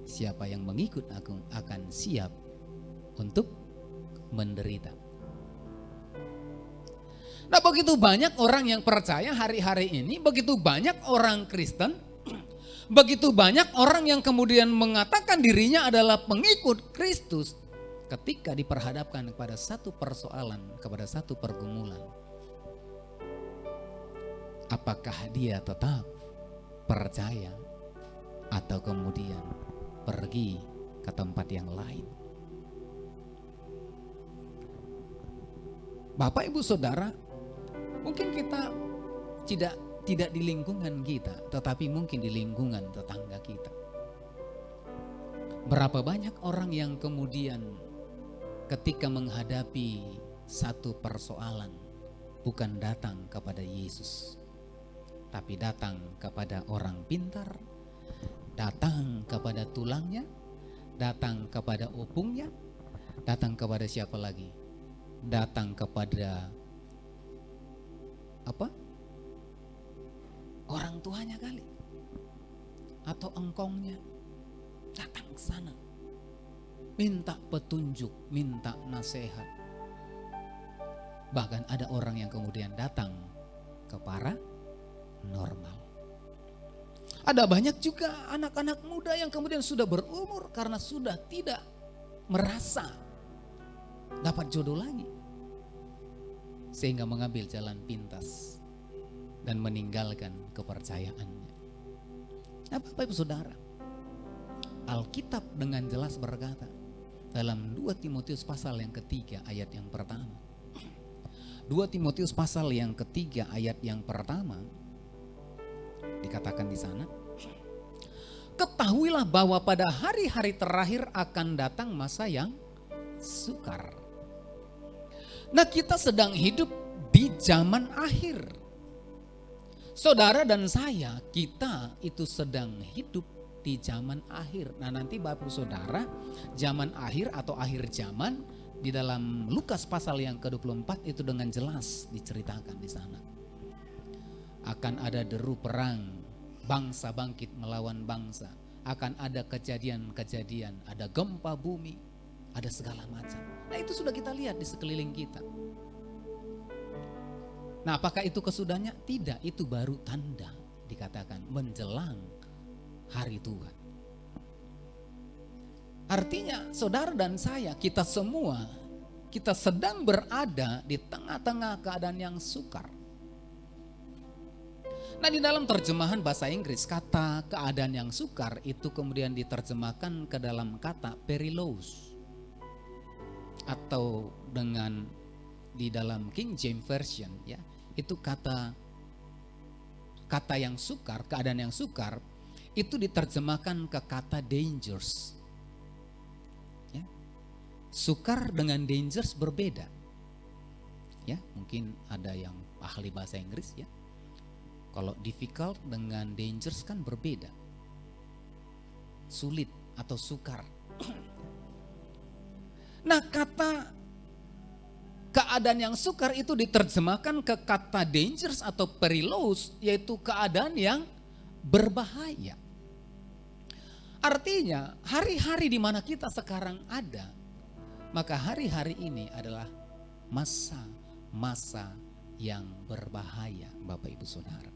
siapa yang mengikut aku akan siap untuk menderita. Nah, begitu banyak orang yang percaya hari-hari ini, begitu banyak orang Kristen, begitu banyak orang yang kemudian mengatakan dirinya adalah pengikut Kristus, ketika diperhadapkan kepada satu persoalan, kepada satu pergumulan, apakah dia tetap percaya atau kemudian pergi ke tempat yang lain? Bapak, Ibu, Saudara, mungkin kita tidak di lingkungan kita, tetapi mungkin di lingkungan tetangga kita. Berapa banyak orang yang kemudian ketika menghadapi satu persoalan bukan datang kepada Yesus, tapi datang kepada orang pintar, datang kepada tulangnya, datang kepada opungnya, datang kepada siapa lagi? Datang kepada apa? Orang tuanya kali, atau engkongnya. Datang ke sana, minta petunjuk, minta nasihat. Bahkan ada orang yang kemudian datang ke paranormal. Ada banyak juga anak-anak muda yang kemudian sudah berumur karena sudah tidak merasa dapat jodoh lagi, sehingga mengambil jalan pintas dan meninggalkan kepercayaannya. Nah, Bapak Ibu Saudara, Alkitab dengan jelas berkata dalam 2 Timotius pasal yang ketiga ayat yang pertama. 2 Timotius pasal yang ketiga ayat yang pertama dikatakan di sana, ketahuilah bahwa pada hari-hari terakhir akan datang masa yang sukar. Nah, kita sedang hidup di zaman akhir. Saudara dan saya, kita itu sedang hidup di zaman akhir. Nah, nanti Bapak Saudara, zaman akhir atau akhir zaman di dalam Lukas pasal yang ke-24 itu dengan jelas diceritakan di sana. Akan ada deru perang, bangsa bangkit melawan bangsa. Akan ada kejadian-kejadian, ada gempa bumi, ada segala macam. Nah, itu sudah kita lihat di sekeliling kita. Nah, apakah itu kesudahnya? Tidak, itu baru tanda dikatakan menjelang hari Tuhan. Artinya saudara dan saya, kita semua, kita sedang berada di tengah-tengah keadaan yang sukar. Nah, di dalam terjemahan bahasa Inggris, kata keadaan yang sukar itu kemudian diterjemahkan ke dalam kata perilous. Atau dengan di dalam King James Version ya, itu kata yang sukar, keadaan yang sukar itu diterjemahkan ke kata dangers. Ya. Sukar dengan dangers berbeda. Ya, mungkin ada yang ahli bahasa Inggris ya. Kalau difficult dengan dangers kan berbeda. Sulit atau sukar. Nah, kata keadaan yang sukar itu diterjemahkan ke kata dangerous atau perilous, yaitu keadaan yang berbahaya. Artinya hari-hari di mana kita sekarang ada, maka hari-hari ini adalah masa-masa yang berbahaya, Bapak Ibu Saudara.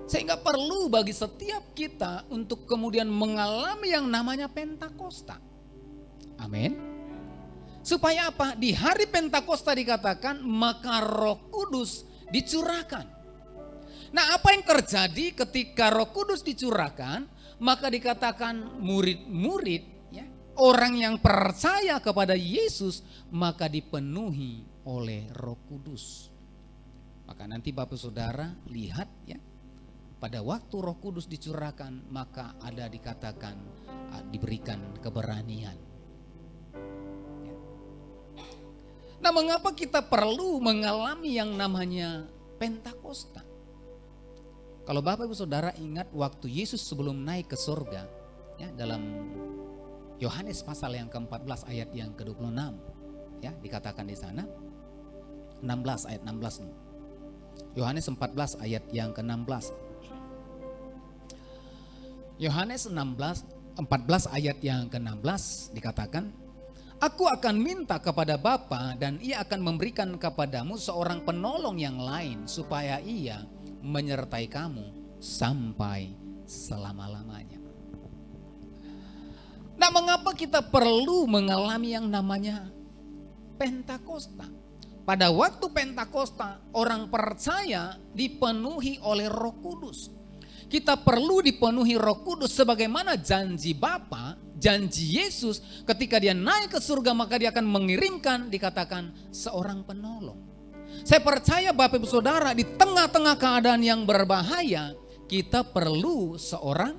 Sehingga perlu bagi setiap kita untuk kemudian mengalami yang namanya Pentakosta. Amin. Supaya apa? Di hari Pentakosta dikatakan maka Roh Kudus dicurahkan. Nah, apa yang terjadi ketika Roh Kudus dicurahkan? Maka dikatakan murid-murid ya, orang yang percaya kepada Yesus maka dipenuhi oleh Roh Kudus. Maka nanti Bapak Saudara lihat ya, pada waktu Roh Kudus dicurahkan maka ada dikatakan diberikan keberanian. Nah, mengapa kita perlu mengalami yang namanya Pentakosta? Kalau Bapak Ibu Saudara ingat waktu Yesus sebelum naik ke surga, ya, dalam Yohanes pasal yang ke-14 ayat yang ke-26, ya, dikatakan di sana, 16 ayat 16 nih. Yohanes 14 ayat yang ke-16. Yohanes 14 ayat yang ke-16 dikatakan, Aku akan minta kepada Bapa dan ia akan memberikan kepadamu seorang penolong yang lain supaya ia menyertai kamu sampai selama-lamanya. Nah, mengapa kita perlu mengalami yang namanya Pentakosta? Pada waktu Pentakosta, orang percaya dipenuhi oleh Roh Kudus. Kita perlu dipenuhi Roh Kudus sebagaimana janji Bapa, janji Yesus ketika dia naik ke surga maka dia akan mengirimkan, dikatakan, seorang penolong. Saya percaya Bapak Ibu Saudara, di tengah-tengah keadaan yang berbahaya, kita perlu seorang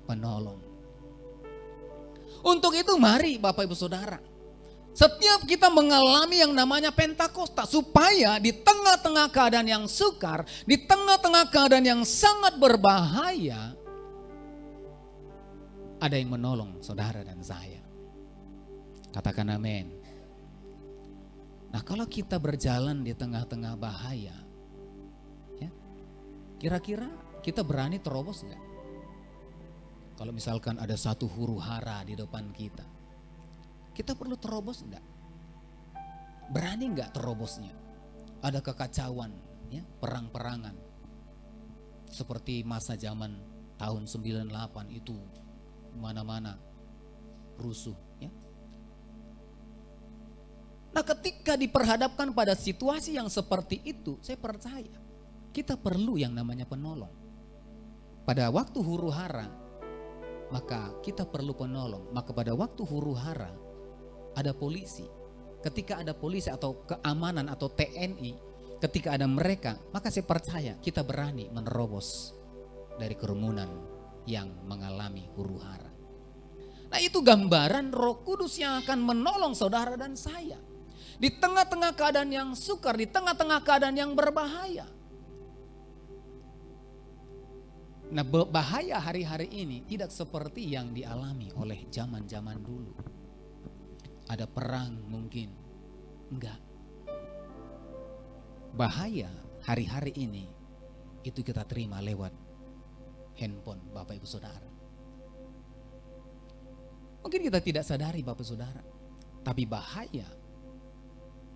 penolong. Untuk itu mari Bapak Ibu Saudara, setiap kita mengalami yang namanya Pentakosta, supaya di tengah-tengah keadaan yang sukar, di tengah-tengah keadaan yang sangat berbahaya, ada yang menolong saudara dan saya. Katakan amin. Nah, kalau kita berjalan di tengah-tengah bahaya, ya, kira-kira kita berani terobos enggak? Kalau misalkan ada satu huru hara di depan kita perlu terobos enggak? Berani enggak terobosnya? Ada kekacauan, ya, perang-perangan. Seperti masa zaman tahun 98 itu, mana-mana rusuh, ya. Nah, ketika diperhadapkan pada situasi yang seperti itu, saya percaya kita perlu yang namanya penolong. Pada waktu huru hara, maka kita perlu penolong. Maka pada waktu huru hara ada polisi. Ketika ada polisi atau keamanan atau TNI, ketika ada mereka, maka saya percaya kita berani menerobos dari kerumunan yang mengalami huru hara. Nah, itu gambaran Roh Kudus yang akan menolong saudara dan saya di tengah-tengah keadaan yang sukar, di tengah-tengah keadaan yang berbahaya. Nah, bahaya hari-hari ini tidak seperti yang dialami oleh zaman-zaman dulu. Ada perang mungkin, enggak. Bahaya hari-hari ini itu kita terima lewat handphone Bapak Ibu Saudara. Mungkin kita tidak sadari Bapak Saudara, tapi bahaya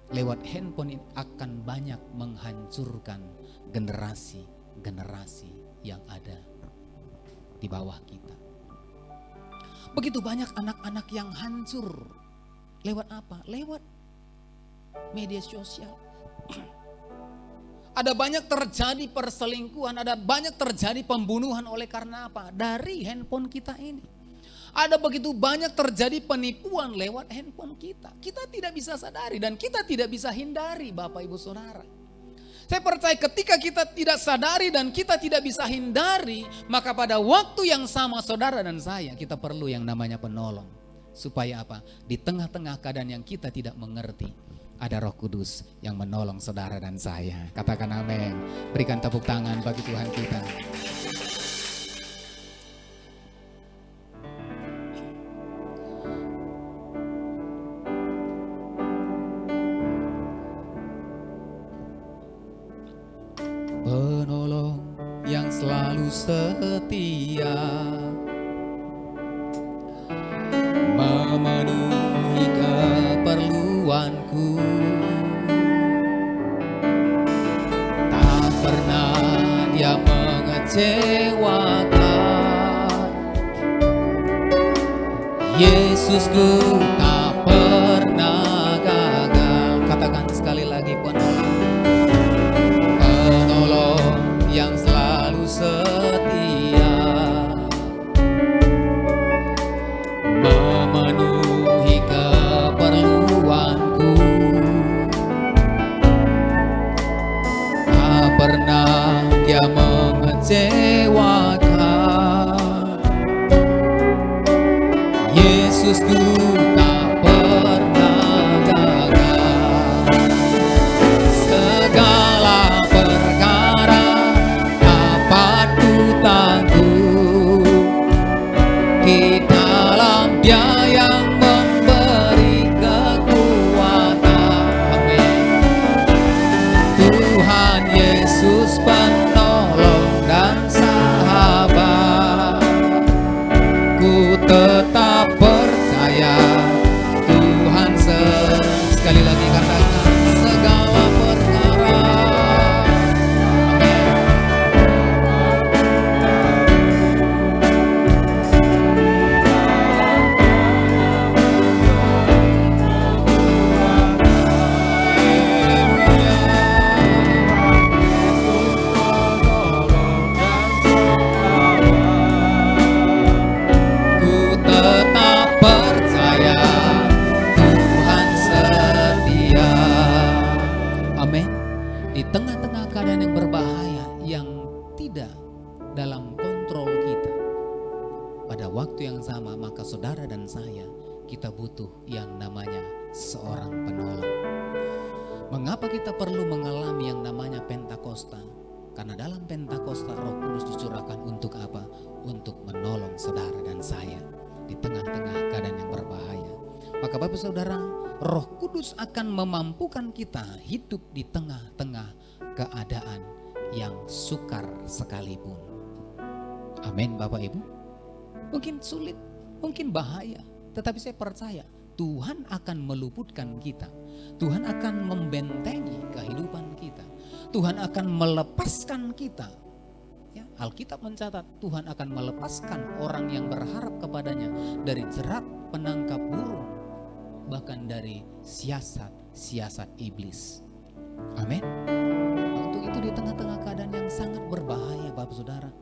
lewat handphone ini akan banyak menghancurkan generasi-generasi yang ada di bawah kita. Begitu banyak anak-anak yang hancur. Lewat apa? Lewat media sosial. Ada banyak terjadi perselingkuhan, ada banyak terjadi pembunuhan oleh karena apa? Dari handphone kita ini. Ada begitu banyak terjadi penipuan lewat handphone kita. Kita tidak bisa sadari dan kita tidak bisa hindari Bapak Ibu Saudara. Saya percaya ketika kita tidak sadari dan kita tidak bisa hindari, maka pada waktu yang sama saudara dan saya, kita perlu yang namanya penolong. Supaya apa? Di tengah-tengah keadaan yang kita tidak mengerti, ada Roh Kudus yang menolong saudara dan saya. Katakan amin. Berikan tepuk tangan bagi Tuhan kita. Penolong yang selalu setia, memenuhi keperluanku, tak pernah dia mengecewakan. Yesusku tak pernah gagal. Katakan sekali lagi, penolong yang selalu setia, memenuhi keperluanku, tak pernah dia mengecewakan. Yesusku Mengapa kita perlu mengalami yang namanya Pentakosta? Karena dalam Pentakosta Roh Kudus dicurahkan untuk apa? Untuk menolong saudara dan saya di tengah-tengah keadaan yang berbahaya. Maka Bapak Saudara, Roh Kudus akan memampukan kita hidup di tengah-tengah keadaan yang sukar sekalipun. Amin Bapak Ibu. Mungkin sulit, mungkin bahaya, tetapi saya percaya Tuhan akan meluputkan kita. Tuhan akan membentengi kehidupan kita. Tuhan akan melepaskan kita. Ya, Alkitab mencatat Tuhan akan melepaskan orang yang berharap kepadanya dari jerat penangkap burung, bahkan dari siasat-siasat iblis. Amin. Untuk itu di tengah-tengah keadaan yang sangat berbahaya Bapak Saudara,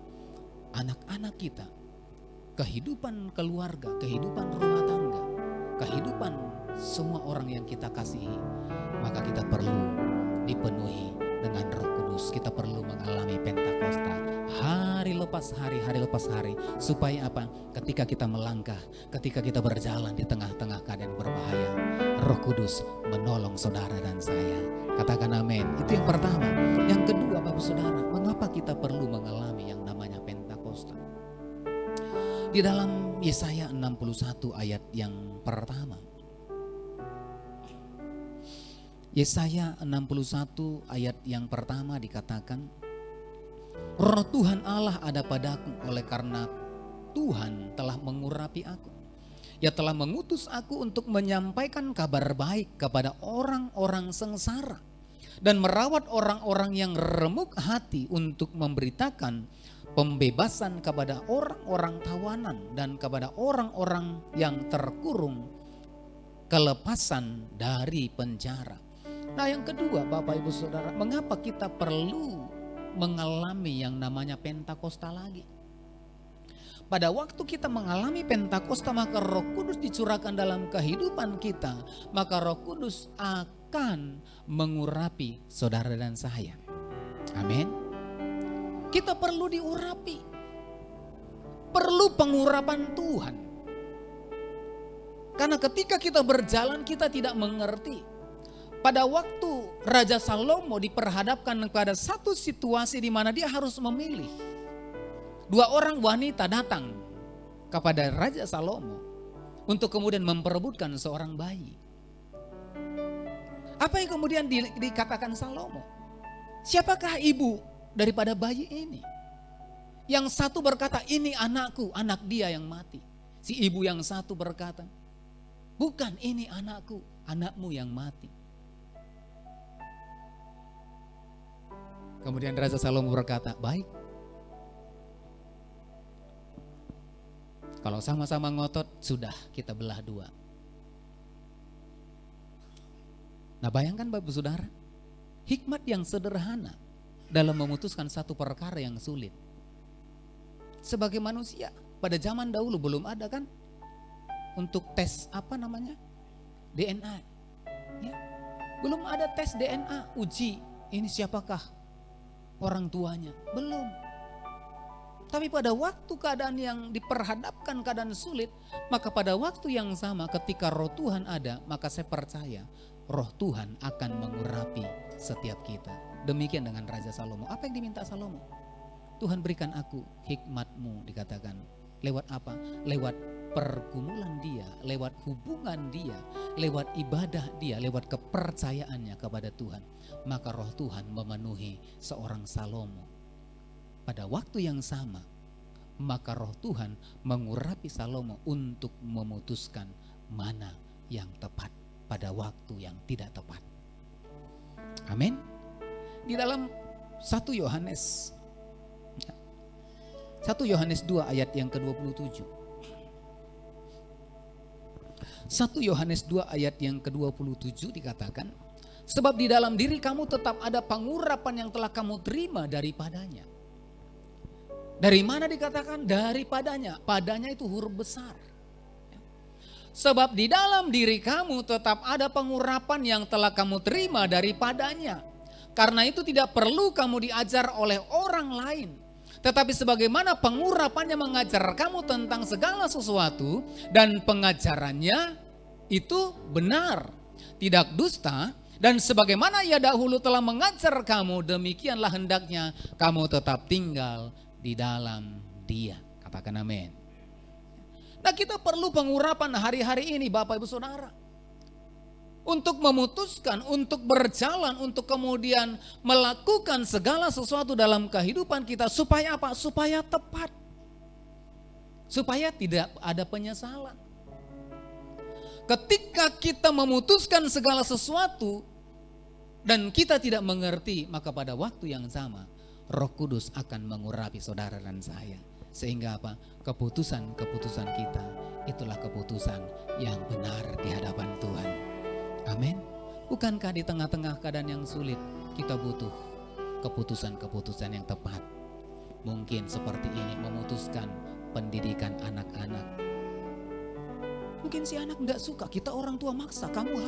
anak-anak kita, kehidupan keluarga, kehidupan rumah tangga, kehidupan semua orang yang kita kasihi, maka kita perlu dipenuhi dengan Roh Kudus. Kita perlu mengalami Pentakosta hari lepas hari, hari lepas hari, supaya apa? Ketika kita melangkah, ketika kita berjalan di tengah-tengah keadaan berbahaya, Roh Kudus menolong saudara dan saya. Katakan amin. Itu yang pertama. Yang kedua Bapak Saudara, mengapa kita perlu mengalami yang namanya Pentakosta? Di dalam Yesaya 61 ayat yang pertama, Yesaya 61 ayat yang pertama dikatakan, Roh Tuhan Allah ada padaku, oleh karena Tuhan telah mengurapi aku. Ia telah mengutus aku untuk menyampaikan kabar baik kepada orang-orang sengsara dan merawat orang-orang yang remuk hati, untuk memberitakan pembebasan kepada orang-orang tawanan dan kepada orang-orang yang terkurung, kelepasan dari penjara. Nah, yang kedua Bapak Ibu Saudara, mengapa kita perlu mengalami yang namanya Pentakosta lagi? Pada waktu kita mengalami Pentakosta, maka Roh Kudus dicurahkan dalam kehidupan kita, maka Roh Kudus akan mengurapi saudara dan saya. Amin. Kita perlu diurapi, perlu pengurapan Tuhan. Karena ketika kita berjalan kita tidak mengerti. Pada waktu Raja Salomo diperhadapkan kepada satu situasi di mana dia harus memilih. Dua orang wanita datang kepada Raja Salomo untuk kemudian memperebutkan seorang bayi. Apa yang kemudian dikatakan Salomo? Siapakah ibu daripada bayi ini? Yang satu berkata, ini anakku, anak dia yang mati. Si ibu yang satu berkata, bukan, ini anakku, anakmu yang mati. Kemudian Raja Salomo berkata, baik. Kalau sama-sama ngotot, sudah kita belah dua. Nah, bayangkan Bapak Saudara, hikmat yang sederhana dalam memutuskan satu perkara yang sulit. Sebagai manusia, pada zaman dahulu belum ada kan untuk tes apa namanya? DNA. Ya. Belum ada tes DNA, uji ini siapakah orang tuanya, belum. Tapi pada waktu keadaan yang diperhadapkan keadaan sulit, maka pada waktu yang sama ketika Roh Tuhan ada, maka saya percaya Roh Tuhan akan mengurapi setiap kita. Demikian dengan Raja Salomo. Apa yang diminta Salomo? Tuhan berikan aku hikmat-Mu, dikatakan. Lewat apa? Lewat pergumulan dia, lewat hubungan dia, lewat ibadah dia, lewat kepercayaannya kepada Tuhan. Maka Roh Tuhan memenuhi seorang Salomo. Pada waktu yang sama, maka Roh Tuhan mengurapi Salomo untuk memutuskan mana yang tepat pada waktu yang tidak tepat. Amin. Di dalam 1 Yohanes 2 ayat yang ke-27. 1 Yohanes 2 ayat yang ke-27 dikatakan, sebab di dalam diri kamu tetap ada pengurapan yang telah kamu terima daripadanya. Dari mana dikatakan? Daripadanya. Padanya itu huruf besar. Sebab di dalam diri kamu tetap ada pengurapan yang telah kamu terima daripadanya. Karena itu tidak perlu kamu diajar oleh orang lain. Tetapi sebagaimana pengurapannya mengajar kamu tentang segala sesuatu, dan pengajarannya itu benar, tidak dusta, Dan sebagaimana ia dahulu telah mengajar kamu, demikianlah hendaknya kamu tetap tinggal di dalam Dia. Katakan amin. Nah, kita perlu pengurapan hari-hari ini Bapak Ibu Saudara. Untuk memutuskan, untuk berjalan, untuk kemudian melakukan segala sesuatu dalam kehidupan kita. Supaya apa? Supaya tepat. Supaya tidak ada penyesalan. Ketika kita memutuskan segala sesuatu dan kita tidak mengerti, maka pada waktu yang sama Roh Kudus akan mengurapi saudara dan saya. Sehingga apa? Keputusan-keputusan kita itulah keputusan yang benar di hadapan Tuhan. Amin. Bukankah di tengah-tengah keadaan yang sulit kita butuh keputusan-keputusan yang tepat? Mungkin seperti ini, memutuskan pendidikan anak-anak. Mungkin si anak nggak suka, kita orang tua maksa, kamu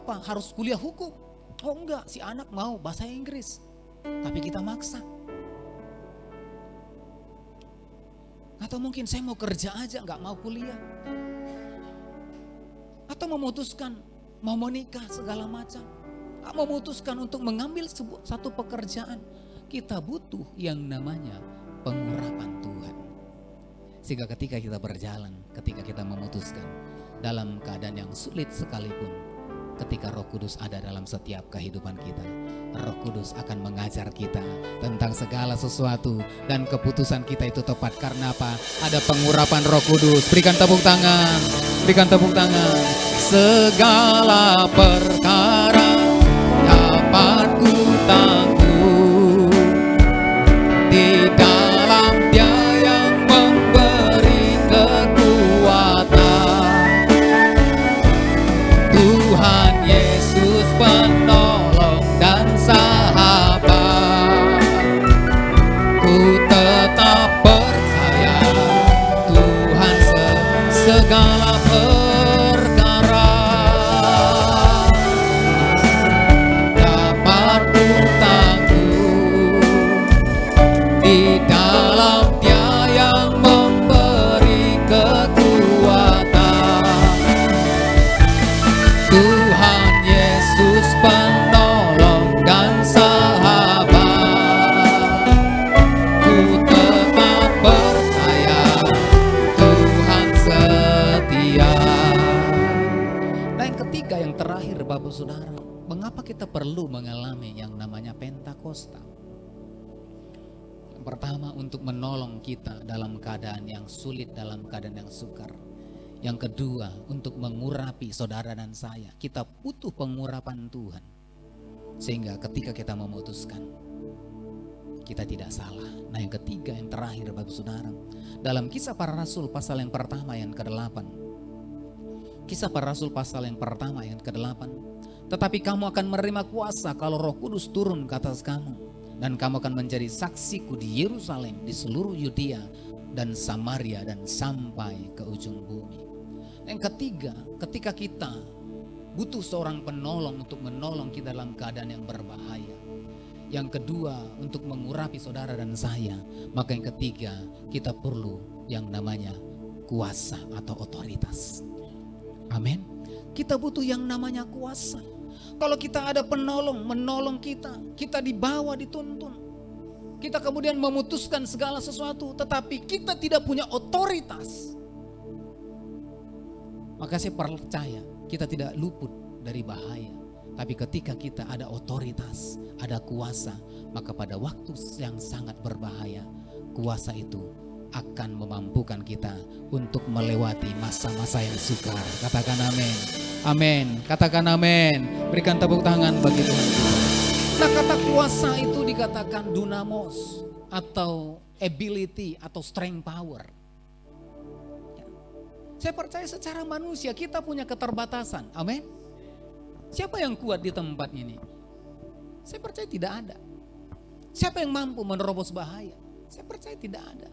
harus kuliah hukum. Oh enggak, si anak mau bahasa Inggris, tapi kita maksa. Atau mungkin saya mau kerja aja, nggak mau kuliah. Atau memutuskan mau menikah segala macam. Memutuskan untuk mengambil satu pekerjaan. Kita butuh yang namanya pengurapan Tuhan. Sehingga ketika kita berjalan, ketika kita memutuskan dalam keadaan yang sulit sekalipun, ketika Roh Kudus ada dalam setiap kehidupan kita, Roh Kudus akan mengajar kita tentang segala sesuatu dan keputusan kita itu tepat. Karena apa? Ada pengurapan Roh Kudus. Berikan tepuk tangan, berikan tepuk tangan. Segala perkara dapat ku tangguh di dalam Dia yang memberi kekuatan. Tuhan Yesus penolong dan sahabat, ku tetap percaya Tuhan segala perkara dapat ku tangguh di dalam Dia yang memberi kekuatan. Tuhan Yesus penolong dan sahabat, ku tetap percaya Tuhan setia. Nah, yang ketiga, yang terakhir Bapak Saudara, mengapa kita perlu mengalami yang namanya Pentakosta? Yang pertama, untuk menolong kita dalam keadaan yang sulit, dalam keadaan yang sukar. Yang kedua, untuk mengurapi saudara dan saya. Kita butuh pengurapan Tuhan. Sehingga ketika kita memutuskan, kita tidak salah. Nah, yang ketiga, yang terakhir Bapak Saudara, dalam Kisah Para Rasul pasal yang pertama yang ke-8. Kisah Para Rasul pasal yang pertama yang ke-8. Tetapi kamu akan menerima kuasa kalau Roh Kudus turun ke atas kamu. Dan kamu akan menjadi saksiku di Yerusalem, di seluruh Yudea dan Samaria dan sampai ke ujung bumi. Yang ketiga, ketika kita butuh seorang penolong untuk menolong kita dalam keadaan yang berbahaya. Yang kedua, untuk mengurapi saudara dan saya. Maka yang ketiga, kita perlu yang namanya kuasa atau otoritas. Amin. Kita butuh yang namanya kuasa. Kalau kita ada penolong, menolong kita, kita dibawa, dituntun. Kita kemudian memutuskan segala sesuatu, tetapi kita tidak punya otoritas. Maka saya percaya kita tidak luput dari bahaya. Tapi ketika kita ada otoritas, ada kuasa, maka pada waktu yang sangat berbahaya, kuasa itu akan memampukan kita untuk melewati masa-masa yang sukar. Katakan amin. Amin. Katakan amin. Berikan tepuk tangan bagi Tuhan. Nah, kata kuasa itu dikatakan dunamos atau ability atau strength power. Saya percaya secara manusia kita punya keterbatasan. Amin. Siapa yang kuat di tempat ini? Saya percaya tidak ada. Siapa yang mampu menerobos bahaya? Saya percaya tidak ada.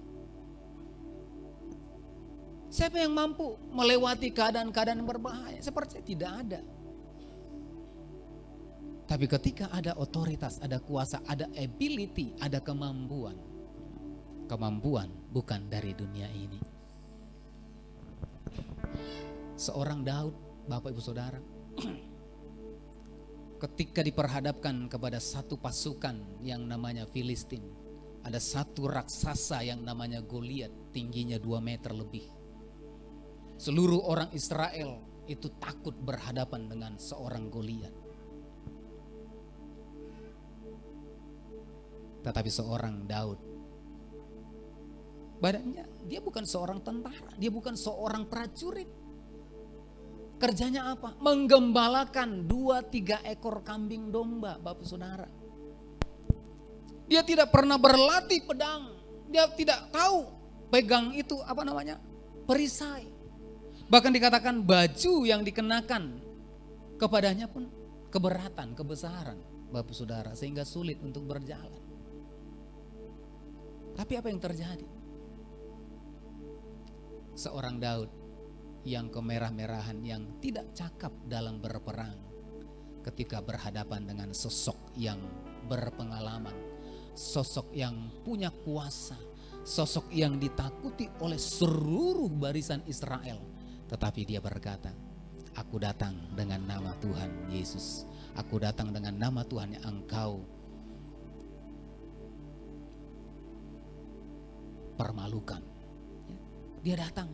Siapa yang mampu melewati keadaan-keadaan berbahaya? Saya percaya tidak ada. Tapi ketika ada otoritas, ada kuasa, ada ability, ada kemampuan. Kemampuan bukan dari dunia ini. Seorang Daud, Bapak Ibu Saudara, ketika diperhadapkan kepada satu pasukan yang namanya Filistin, ada satu raksasa yang namanya Goliat, tingginya 2 meter lebih. Seluruh orang Israel itu takut berhadapan dengan seorang Goliat. Tetapi seorang Daud, badannya dia bukan seorang tentara, dia bukan seorang prajurit. Kerjanya apa? Menggembalakan 2-3 ekor kambing domba, Bapak Saudara. Dia tidak pernah berlatih pedang. Dia tidak tahu pegang itu apa namanya? Perisai. Bahkan dikatakan baju yang dikenakan kepadanya pun keberatan, kebesaran, Bapak Saudara, sehingga sulit untuk berjalan. Tapi apa yang terjadi? Seorang Daud yang kemerah-merahan, yang tidak cakap dalam berperang, ketika berhadapan dengan sosok yang berpengalaman, sosok yang punya kuasa, sosok yang ditakuti oleh seluruh barisan Israel. Tetapi dia berkata, aku datang dengan nama Tuhan Yesus, aku datang dengan nama Tuhan yang engkau permalukan. Dia datang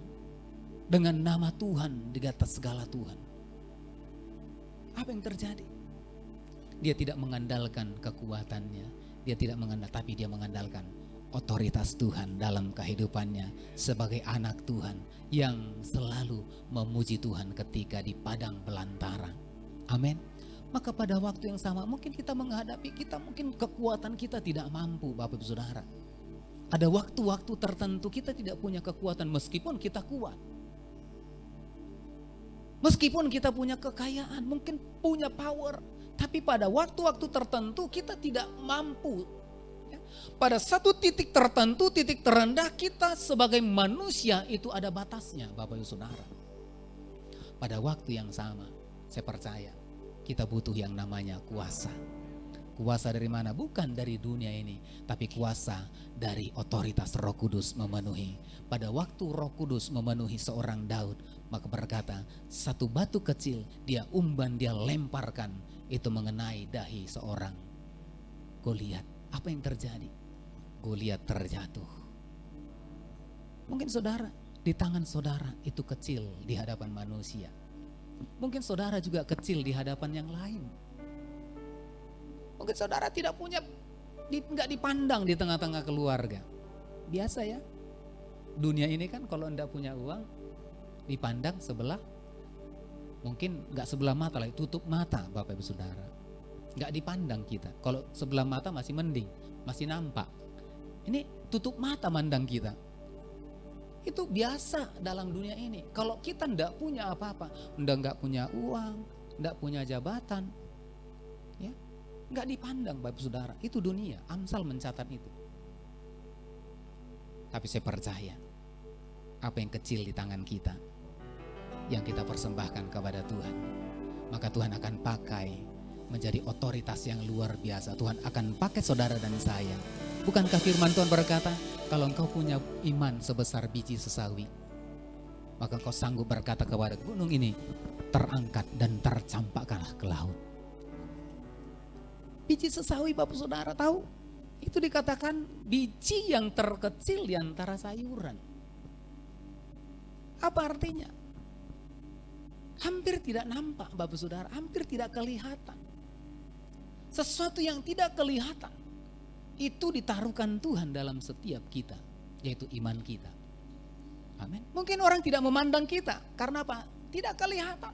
dengan nama Tuhan di atas segala Tuhan. Apa yang terjadi? Dia tidak mengandalkan kekuatannya, dia tidak mengandalkan, tapi dia mengandalkan otoritas Tuhan dalam kehidupannya sebagai anak Tuhan yang selalu memuji Tuhan ketika di padang belantara. Amin. Maka pada waktu yang sama mungkin kita menghadapi, mungkin kekuatan kita tidak mampu, Bapak Ibu Saudara. Ada waktu-waktu tertentu kita tidak punya kekuatan meskipun kita kuat. Meskipun kita punya kekayaan, mungkin punya power, tapi pada waktu-waktu tertentu kita tidak mampu. Pada satu titik tertentu, titik terendah, kita sebagai manusia itu ada batasnya, Bapak Ibu Saudara. Pada waktu yang sama, saya percaya kita butuh yang namanya kuasa. Kuasa dari mana? Bukan dari dunia ini, tapi kuasa dari otoritas Roh Kudus memenuhi. Pada waktu Roh Kudus memenuhi seorang Daud, maka berkata, satu batu kecil dia umban, dia lemparkan, itu mengenai dahi seorang Goliat. Apa yang terjadi? Goliat terjatuh. Mungkin saudara, di tangan saudara itu kecil di hadapan manusia. Mungkin saudara juga kecil di hadapan yang lain. Mungkin saudara tidak punya, nggak dipandang di tengah-tengah keluarga. Biasa ya, dunia ini kan kalau enggak punya uang, dipandang sebelah, mungkin nggak sebelah mata lah, tutup mata, Bapak Ibu Saudara. Nggak dipandang kita. Kalau sebelah mata masih mending, masih nampak. Ini tutup mata mandang kita. Itu biasa dalam dunia ini. Kalau kita nggak punya apa-apa, nggak punya uang, nggak punya jabatan, ya, nggak dipandang, Bapak Saudara. Itu dunia. Amsal mencatat itu. Tapi saya percaya, apa yang kecil di tangan kita, yang kita persembahkan kepada Tuhan, maka Tuhan akan pakai menjadi otoritas yang luar biasa. Tuhan akan pakai saudara dan saya. Bukankah firman Tuhan berkata, kalau engkau punya iman sebesar biji sesawi, maka engkau sanggup berkata kepada gunung ini, terangkat dan tercampakkanlah ke laut. Biji sesawi, Bapak Saudara tahu, itu dikatakan biji yang terkecil di antara sayuran. Apa artinya? Hampir tidak nampak, Bapak Saudara, hampir tidak kelihatan. Sesuatu yang tidak kelihatan itu ditaruhkan Tuhan dalam setiap kita, yaitu iman kita. Amin. Mungkin orang tidak memandang kita karena apa? Tidak kelihatan.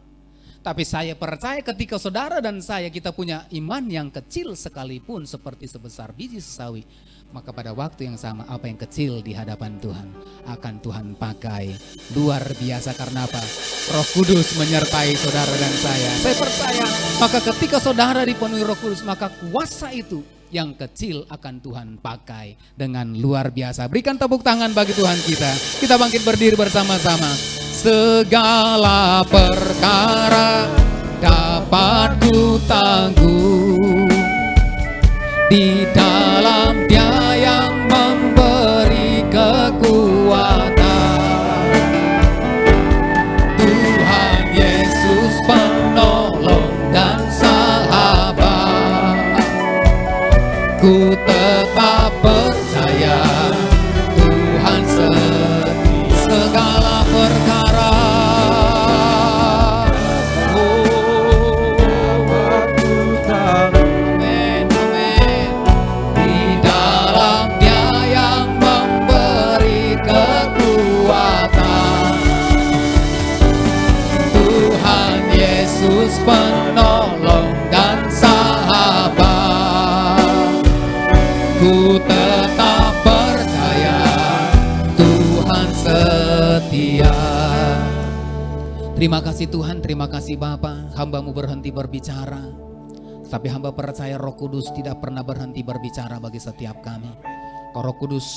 Tapi saya percaya ketika saudara dan saya kita punya iman yang kecil sekalipun seperti sebesar biji sesawi, maka pada waktu yang sama apa yang kecil di hadapan Tuhan akan Tuhan pakai luar biasa. Karena apa? Roh Kudus menyertai saudara dan saya. Saya percaya maka ketika saudara dipenuhi Roh Kudus, maka kuasa itu yang kecil akan Tuhan pakai dengan luar biasa. Berikan tepuk tangan bagi Tuhan kita. Kita bangkit berdiri bersama-sama. Segala perkara dapat ku tanggung di dalam Dia yang memberi kekuatan. Tuhan Yesus penolong dan sahabat. penolong dan sahabat. Ku tetap percaya Tuhan setia. Terima kasih Tuhan, terima kasih Bapa. Hamba-Mu berhenti berbicara, tapi hamba percaya Roh Kudus tidak pernah berhenti berbicara bagi setiap kami. Kau Roh Kudus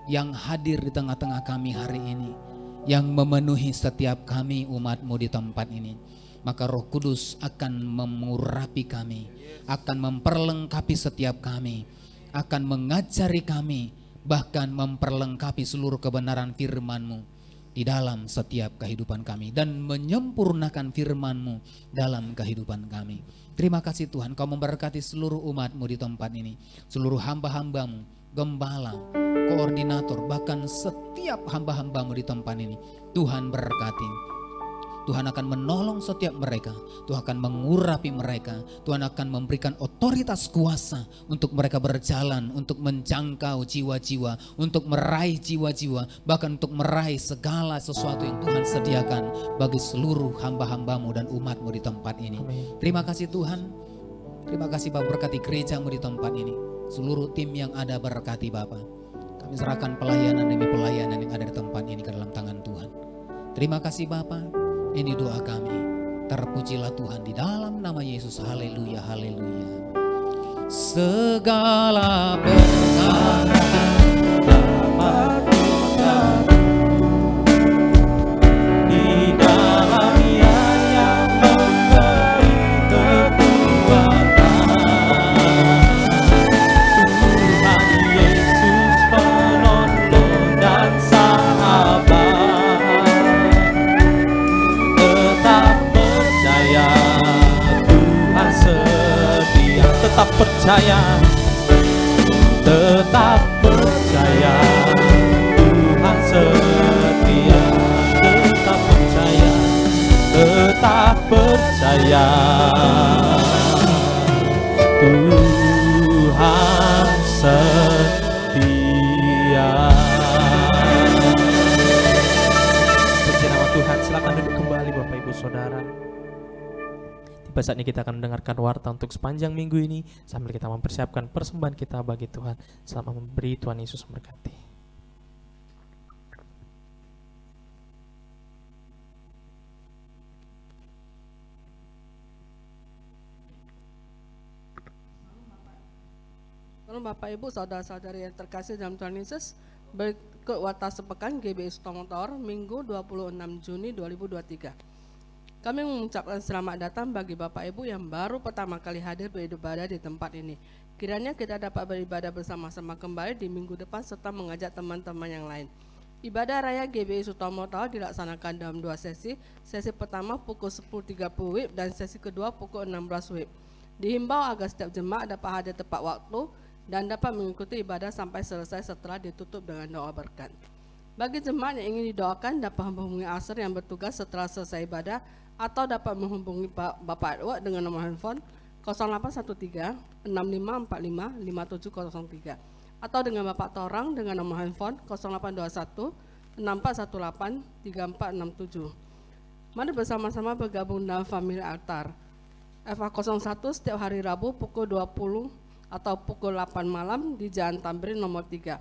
yang hadir di tengah-tengah kami hari ini, yang memenuhi setiap kami umat-Mu di tempat ini. Maka Roh Kudus akan mengurapi kami, akan memperlengkapi setiap kami, akan mengajari kami, bahkan memperlengkapi seluruh kebenaran firman-Mu di dalam setiap kehidupan kami, dan menyempurnakan firman-Mu dalam kehidupan kami. Terima kasih Tuhan, Kau memberkati seluruh umat-Mu di tempat ini, seluruh hamba-hamba-Mu, gembala, koordinator, bahkan setiap hamba-hamba-Mu di tempat ini. Tuhan berkati. Tuhan akan menolong setiap mereka, Tuhan akan mengurapi mereka, Tuhan akan memberikan otoritas kuasa untuk mereka berjalan, untuk menjangkau jiwa-jiwa, untuk meraih jiwa-jiwa, bahkan untuk meraih segala sesuatu yang Tuhan sediakan bagi seluruh hamba-hamba-Mu dan umat-Mu di tempat ini. Terima kasih Tuhan, terima kasih Bapak, berkati gereja-Mu di tempat ini, seluruh tim yang ada berkati Bapak. Kami serahkan pelayanan demi pelayanan yang ada di tempat ini ke dalam tangan Tuhan. Terima kasih Bapak. Ini doa kami. Terpujilah Tuhan di dalam nama Yesus. Haleluya, haleluya. Segala berkat dapat Tuhan di dalam Dia yang memberi kekuatan. Tuhan Yesus penolong dan sahabat. Tetap percaya, tetap percaya, Tuhan setia. Tetap percaya, tetap percaya, Tuhan setia. Puji nama Tuhan. Silakan duduk kembali Bapak Ibu Saudara. Saat ini kita akan mendengarkan warta untuk sepanjang minggu ini sambil kita mempersiapkan persembahan kita bagi Tuhan. Selamat memberi, Tuhan Yesus memberkati. Salam Bapak Ibu, saudara-saudari yang terkasih dalam Tuhan Yesus. Berikut warta sepekan GBI Sutomotor Minggu 26 Juni 2023. Kami mengucapkan selamat datang bagi Bapak Ibu yang baru pertama kali hadir beribadah di tempat ini. Kiranya kita dapat beribadah bersama-sama kembali di minggu depan serta mengajak teman-teman yang lain. Ibadah Raya GBI Sutomotor dilaksanakan dalam 2 sesi. Sesi pertama pukul 10.30 WIB dan sesi kedua pukul 16 WIB. Dihimbau agar setiap jemaat dapat hadir tepat waktu dan dapat mengikuti ibadah sampai selesai setelah ditutup dengan doa berkat. Bagi jemaat yang ingin didoakan dapat menghubungi Asher yang bertugas setelah selesai ibadah, atau dapat menghubungi Bapak Edward dengan nomor handphone 0813 6545 5703 atau dengan Bapak Torang dengan nomor handphone 0821 6418 3467. Mari bersama-sama bergabung dalam family altar. FA01 setiap hari Rabu pukul 20 atau pukul 8 malam di Jalan Tamrin nomor 3.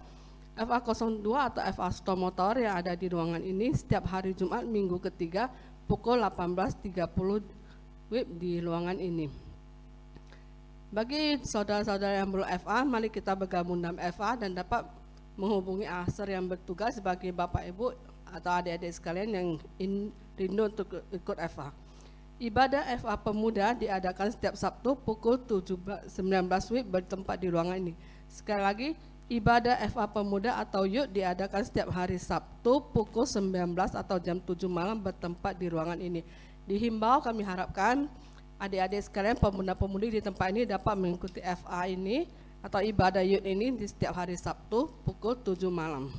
FA02 atau FA Sutomotor yang ada di ruangan ini setiap hari Jumat minggu ketiga pukul 18.30 WIB di ruangan ini. Bagi saudara-saudara yang belum FA, mari kita bergabung dalam FA dan dapat menghubungi Asher yang bertugas sebagai Bapak Ibu atau adik-adik sekalian yang rindu untuk ikut FA. Ibadah FA Pemuda diadakan setiap Sabtu pukul 19 WIB bertempat di ruangan ini. Sekali lagi, ibadah FA Pemuda atau Youth diadakan setiap hari Sabtu pukul 19 atau jam 7 malam bertempat di ruangan ini. Dihimbau kami harapkan adik-adik sekalian pemuda-pemudi di tempat ini dapat mengikuti FA ini atau ibadah Youth ini di setiap hari Sabtu pukul 7 malam.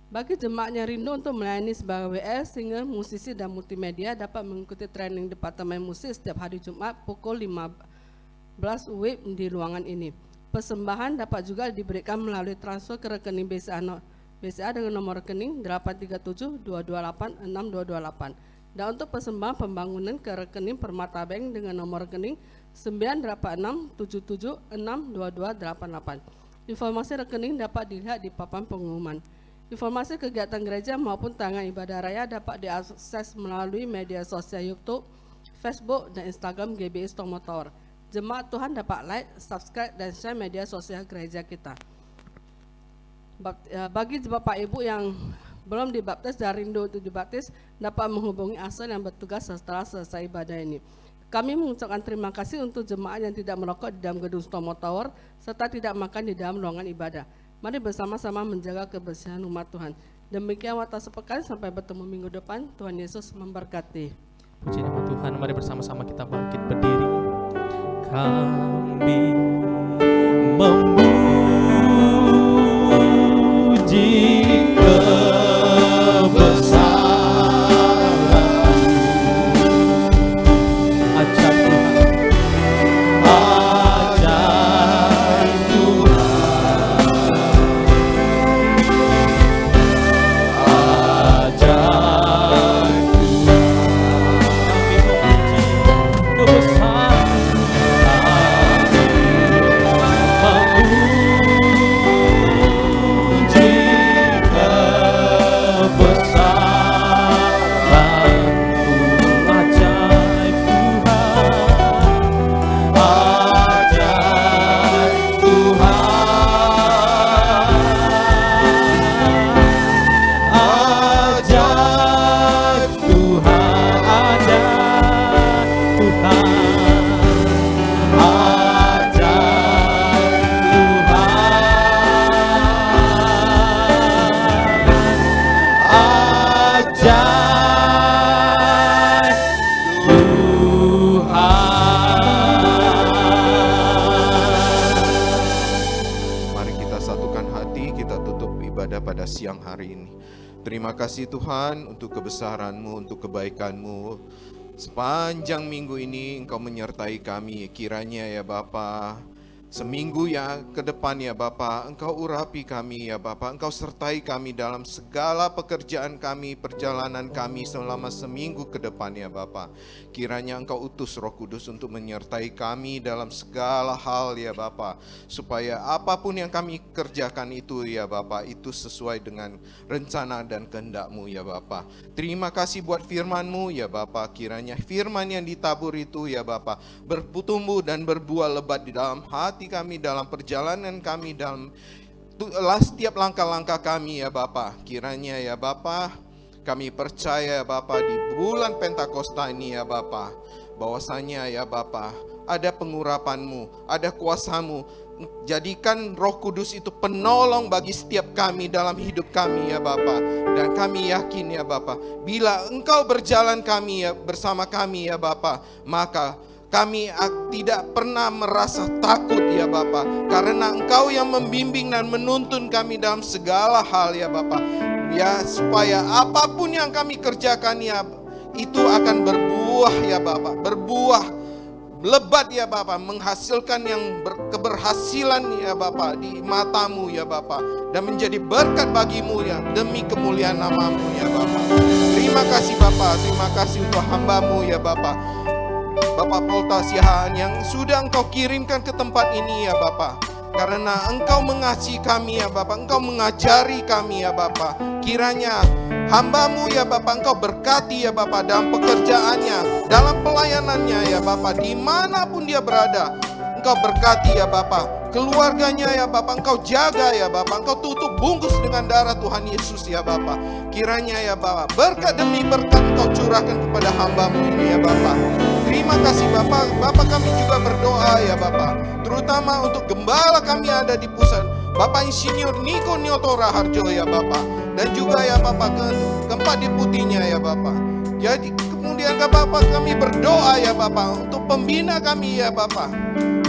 Bagi jemaatnya rindu untuk melayani sebagai WL, singer, musisi dan multimedia dapat mengikuti training Departemen Musik setiap hari Jumat pukul 15 WIB di ruangan ini. Persembahan dapat juga diberikan melalui transfer ke rekening BCA dengan nomor rekening 837 228 6228. Dan untuk persembahan pembangunan ke rekening Permata Bank dengan nomor rekening 98677622288. Informasi rekening dapat dilihat di papan pengumuman. Informasi kegiatan gereja maupun tayangan ibadah raya dapat diakses melalui media sosial YouTube, Facebook, dan Instagram GBI Stormo Tower. Jemaat Tuhan dapat like, subscribe, dan share media sosial gereja kita. Bagi Bapak Ibu yang belum dibaptis dan rindu untuk dibaptis, dapat menghubungi asal yang bertugas setelah selesai ibadah ini. Kami mengucapkan terima kasih untuk jemaat yang tidak merokok di dalam gedung Stormo Tower, serta tidak makan di dalam ruangan ibadah. Mari bersama-sama menjaga kebersihan umat Tuhan. Demikian waktu sepekan, sampai bertemu minggu depan. Tuhan Yesus memberkati. Puji nama Tuhan, mari bersama-sama kita bangkit berdiri. Kami memuji kebesaran. Ajaib Tuhan, ajaib Tuhan, ajaib Tuhan. Kami memuji kebesaran, ajaib Tuhan, ajaib Tuhan, ajaib Tuhan, ajaib Tuhan, Mari kita satukan hati, kita tutup ibadah pada siang hari ini. Terima kasih Tuhan untuk kebesaran-Mu, untuk kebaikan-Mu. Sepanjang minggu ini Engkau menyertai kami. Kiranya ya Bapa, seminggu ya ke depan ya Bapa, Engkau urapi kami ya Bapa, Engkau sertai kami dalam segala pekerjaan kami, perjalanan kami selama seminggu ke depan ya Bapa. Kiranya Engkau utus Roh Kudus untuk menyertai kami dalam segala hal ya Bapa, supaya apapun yang kami kerjakan itu ya Bapa, itu sesuai dengan rencana dan kehendak-Mu ya Bapa. Terima kasih buat firman-Mu ya Bapa, kiranya firman yang ditabur itu ya Bapa bertumbuh dan berbuah lebat di dalam hati kami, dalam perjalanan kami, dalam setiap langkah-langkah kami ya Bapa. Kiranya ya Bapa, kami percaya ya Bapa, di bulan Pentakosta ini ya Bapa, bahwasanya ya Bapa ada pengurapan-Mu, ada kuasa-Mu. Jadikan Roh Kudus itu penolong bagi setiap kami dalam hidup kami ya Bapa. Dan kami yakin ya Bapa, bila Engkau berjalan kami ya bersama kami ya Bapa, maka kami tidak pernah merasa takut ya Bapa, karena Engkau yang membimbing dan menuntun kami dalam segala hal ya Bapa. Ya, supaya apapun yang kami kerjakan ya, itu akan berbuah ya Bapa, berbuah lebat ya Bapa, menghasilkan yang keberhasilan ya Bapa di mata-Mu ya Bapa, dan menjadi berkat bagi-Mu ya, demi kemuliaan nama-Mu ya Bapa. Terima kasih Bapa, terima kasih untuk hamba-Mu ya Bapa, Bapak Polta Siahaan yang sudah Engkau kirimkan ke tempat ini ya Bapa. Karena Engkau mengasihi kami ya Bapa, Engkau mengajari kami ya Bapa. Kiranya hamba-Mu ya Bapa, Engkau berkati ya Bapa dalam pekerjaannya, dalam pelayanannya ya Bapa, dimanapun dia berada. Engkau berkati ya Bapa, keluarganya ya Bapa, Engkau jaga ya Bapa, Engkau tutup bungkus dengan darah Tuhan Yesus ya Bapa. Kiranya ya Bapa, berkat demi berkat Engkau curahkan kepada hamba-Mu ini ya Bapa. Terima kasih Bapa. Bapa, kami juga berdoa ya Bapa, terutama untuk gembala kami ada di pusat, Bapak Insinyur Niko Nyotora Harjo ya Bapa, dan juga ya Bapa keempat deputinya ya Bapa. Jadi kemudian ya Bapa, kami berdoa ya Bapa untuk pembina kami ya Bapa,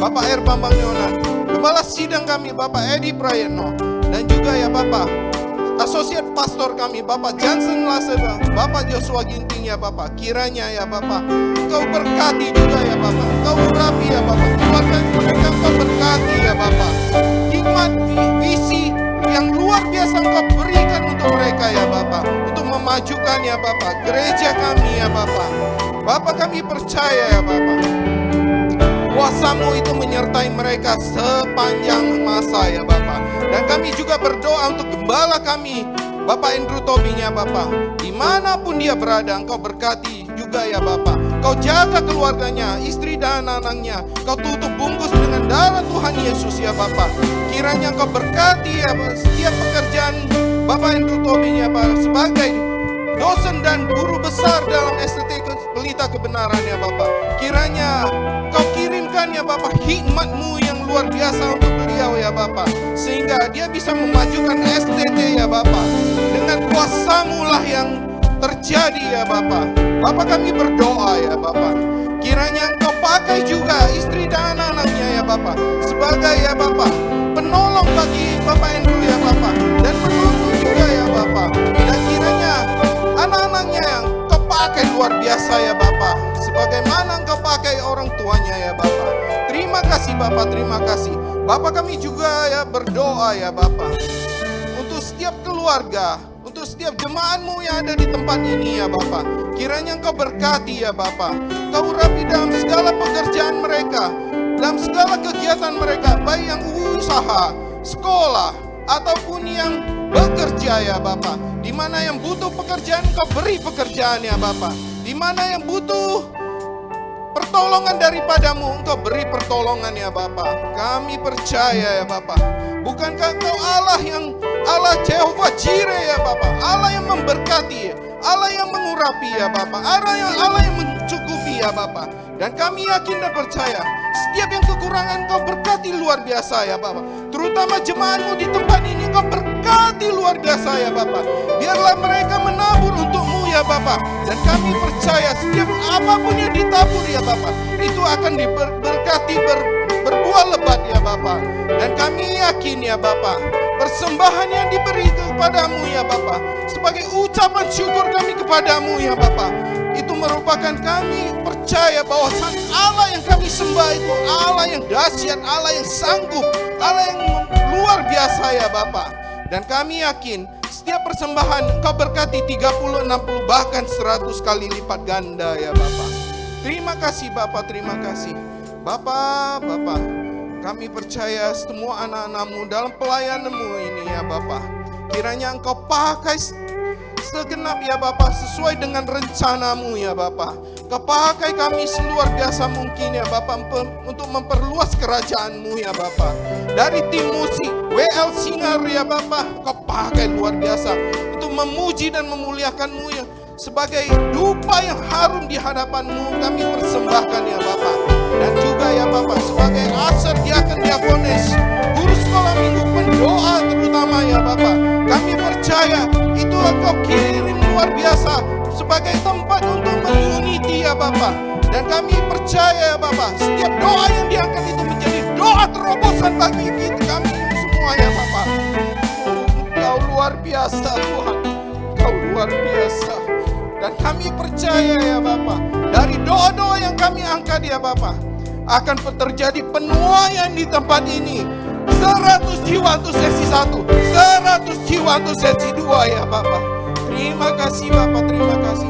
Bapak R. Bambang Yonan, Gembala Sidang kami Bapak Edi Prayetno, dan juga ya Bapa Asosiat Pastor kami Bapak Johnson Laseba, Bapak Joshua Ginting ya Bapak. Kiranya ya Bapak, Engkau berkati juga ya Bapak, Engkau urapi ya Bapak, keluarga mereka Engkau berkati ya Bapak. Hikmat visi yang luar biasa Engkau berikan untuk mereka ya Bapak, untuk memajukan ya Bapa gereja kami ya Bapa. Bapa, kami percaya ya Bapa, kuasa-Mu itu menyertai mereka sepanjang masa ya Bapa. Dan kami juga berdoa untuk gembala kami, Bapak Andrew Tobing ya Bapa. Dimanapun dia berada, Engkau berkati juga ya Bapa. Kau jaga keluarganya, istri dan anak-anaknya. Kau tutup bungkus dengan darah Tuhan Yesus ya Bapa. Kiranya Engkau berkati ya setiap pekerjaan Bapak Andrew Tobing ya Bapa, sebagai dosen dan guru besar dalam STT Pelita Kebenaran ya Bapa. Kiranya Kau kirimkan ya Bapa hikmat-Mu yang luar biasa untuk beliau ya Bapa, sehingga dia bisa memajukan STT ya Bapa. Dengan kuasa-Mu lah yang terjadi ya Bapa. Bapa, kami berdoa ya Bapa, kiranya Engkau pakai juga istri dan anak-anaknya ya Bapa, sebagai ya Bapa penolong bagi Bapak Andrew ya Bapa, dan penolong juga ya Bapa. Dan kiranya anak-anaknya yang Engkau pakai luar biasa ya Bapa, sebagaimana Engkau pakai orang tuanya ya Bapa. Terima kasih Bapa, terima kasih Bapa. Kami juga ya berdoa ya Bapa untuk setiap keluarga, untuk setiap jemaat-Mu yang ada di tempat ini ya Bapa. Kiranya Engkau berkati ya Bapa. Kau urapi dalam segala pekerjaan mereka, dalam segala kegiatan mereka, baik yang usaha, sekolah, ataupun yang bekerja ya Bapa. Di mana yang butuh pekerjaan, Kau beri pekerjaan ya Bapa. Di mana yang butuh pertolongan daripada-Mu, Engkau beri pertolongan ya Bapa. Kami percaya ya Bapa, bukankah Engkau Allah Jehovah Jireh ya Bapa, Allah yang memberkati, Allah yang mengurapi ya Bapa, Allah yang mencukupi ya Bapa. Dan kami yakin dan percaya setiap yang kekurangan Kau berkati luar biasa ya Bapa. Terutama jemaat-Mu di tempat ini Kau berkati luar biasa ya Bapa. Biarlah mereka menabur untuk-Mu ya Bapa. Dan kami percaya setiap apapun yang ditabur ya Bapa, itu akan diberkati berbuah lebat ya Bapa. Dan kami yakin ya Bapa, persembahan yang diberi kepada-Mu ya Bapa, sebagai ucapan syukur kami kepada-Mu ya Bapa, itu merupakan kami percaya bahwa Sang Allah yang kami sembah itu Allah yang dahsyat, Allah yang sanggup, Allah yang luar biasa ya Bapa. Dan kami yakin setiap persembahan Engkau berkati 30, 60, bahkan 100 kali lipat ganda ya Bapa. Terima kasih Bapa, terima kasih Bapa. Kami percaya semua anak-anak-Mu dalam pelayanan-Mu ini ya Bapa, kiranya Engkau pakai segenap ya Bapa, sesuai dengan rencana-Mu ya Bapa. Kau pakai kami seluar biasa mungkin ya Bapa, untuk memperluas kerajaan-Mu ya Bapa. Dari tim musik WL Singer ya Bapa, Kau pakai luar biasa untuk memuji dan memuliakan-Mu ya, sebagai dupa yang harum di hadapan-Mu kami persembahkan ya Bapa. Dan juga ya Bapa, sebagai asar diakonis, guru sekolah minggu, pendoa terutama ya Bapa, kami percaya itu Engkau kirim luar biasa sebagai tempat untuk unity ya Bapa. Dan kami percaya ya Bapa, setiap doa yang diangkat itu menjadi doa terobosan bagi kita, kami semua ya Bapa. Engkau luar biasa Tuhan, Engkau luar biasa. Dan kami percaya ya Bapa, dari doa-doa yang kami angkat ya Bapa, akan terjadi penuaian di tempat ini. 100 jiwa untuk sesi 1, 100 jiwa untuk sesi 2 ya Bapa. Terima kasih Bapa, terima kasih.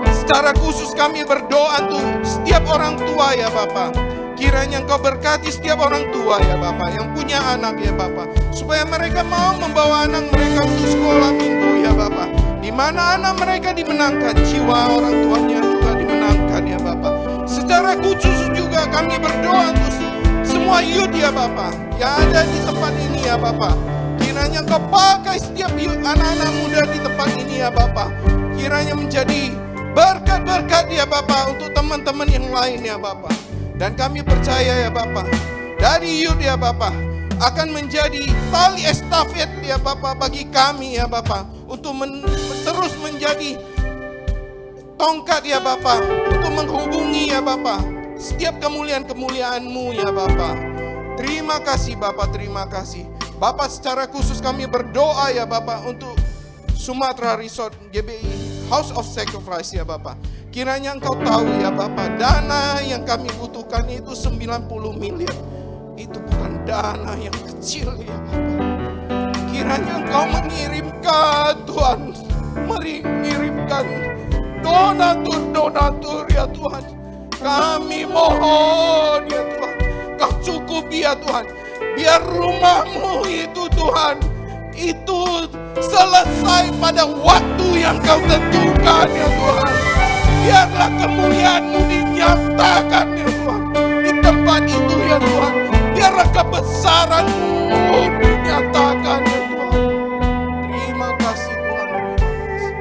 Secara khusus kami berdoa untuk setiap orang tua ya Bapa. Kiranya Engkau berkati setiap orang tua ya Bapa, yang punya anak ya Bapa, supaya mereka mau membawa anak mereka untuk sekolah minggu ya Bapa. Di mana anak mereka dimenangkan, jiwa orang tuanya juga dimenangkan ya Bapa. Secara khusus juga kami berdoa untuk semua youth ya Bapa yang ada di tempat ini ya Bapa. Kiranya Engkau pakai setiap anak-anak muda di tempat ini ya Bapa. Kiranya menjadi berkat-berkat ya Bapa untuk teman-teman yang lain ya Bapa. Dan kami percaya ya Bapa, dari youth ya Bapa akan menjadi tali estafet ya Bapa bagi kami ya Bapa, untuk terus menjadi tongkat ya Bapa, untuk menghubungi ya Bapa setiap kemuliaan-kemuliaan-Mu ya Bapa. Terima kasih Bapa, terima kasih Bapa. Secara khusus kami berdoa ya Bapa untuk Sumatera Resort GBI House of Sacrifice ya Bapa. Kiranya Engkau tahu ya Bapa, dana yang kami butuhkan itu 90 miliar. Itu bukan dana yang kecil ya Bapa. Kiranya Engkau mengirimkan Tuhan Mari ngirimkan donatur-donatur ya Tuhan. Kami mohon ya Tuhan, Kau cukupi ya Tuhan. Biar rumahmu itu Tuhan, itu selesai pada waktu yang Kau tentukan ya Tuhan. Biarlah kemuliaan-Mu dinyatakan ya Tuhan di tempat itu ya Tuhan. Biarlah kebesaran-Mu dinyatakan ya Tuhan. Terima kasih Tuhan, terima kasih.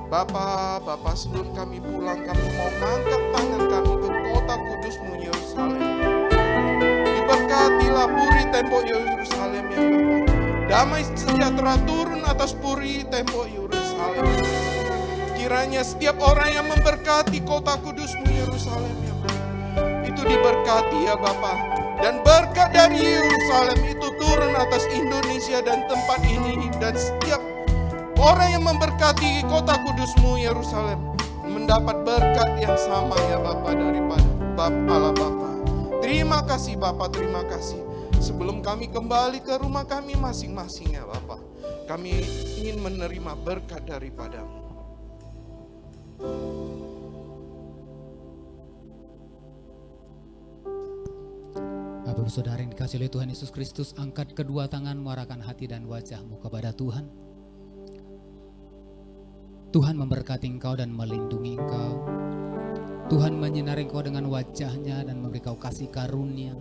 Bapa, sebelum kami pulang, kami mau mengangkat tangan kami ke kota kudus-Mu Yerusalem. Diberkatilah puri tembok Yerusalem ya Bapa. Damai sejahtera turun atas puri tembok Yerusalem. Kiranya setiap orang yang memberkati kota kudus-Mu Yerusalem ya Bapa, itu diberkati ya Bapa. Dan berkat dari Yerusalem itu turun atas Indonesia dan tempat ini. Dan setiap orang yang memberkati kota kudus-Mu Yerusalem mendapat berkat yang sama ya Bapa daripada Allah Bapa. Terima kasih Bapa, terima kasih. Sebelum kami kembali ke rumah kami masing-masing ya Bapa, kami ingin menerima berkat daripada-Mu. Bapak Saudara yang dikasihi oleh Tuhan Yesus Kristus, angkat kedua tanganmu, arahkan hati dan wajahmu kepada Tuhan. Tuhan memberkati engkau dan melindungi engkau. Tuhan menyinari engkau dengan wajahnya dan memberi kau kasih karunia.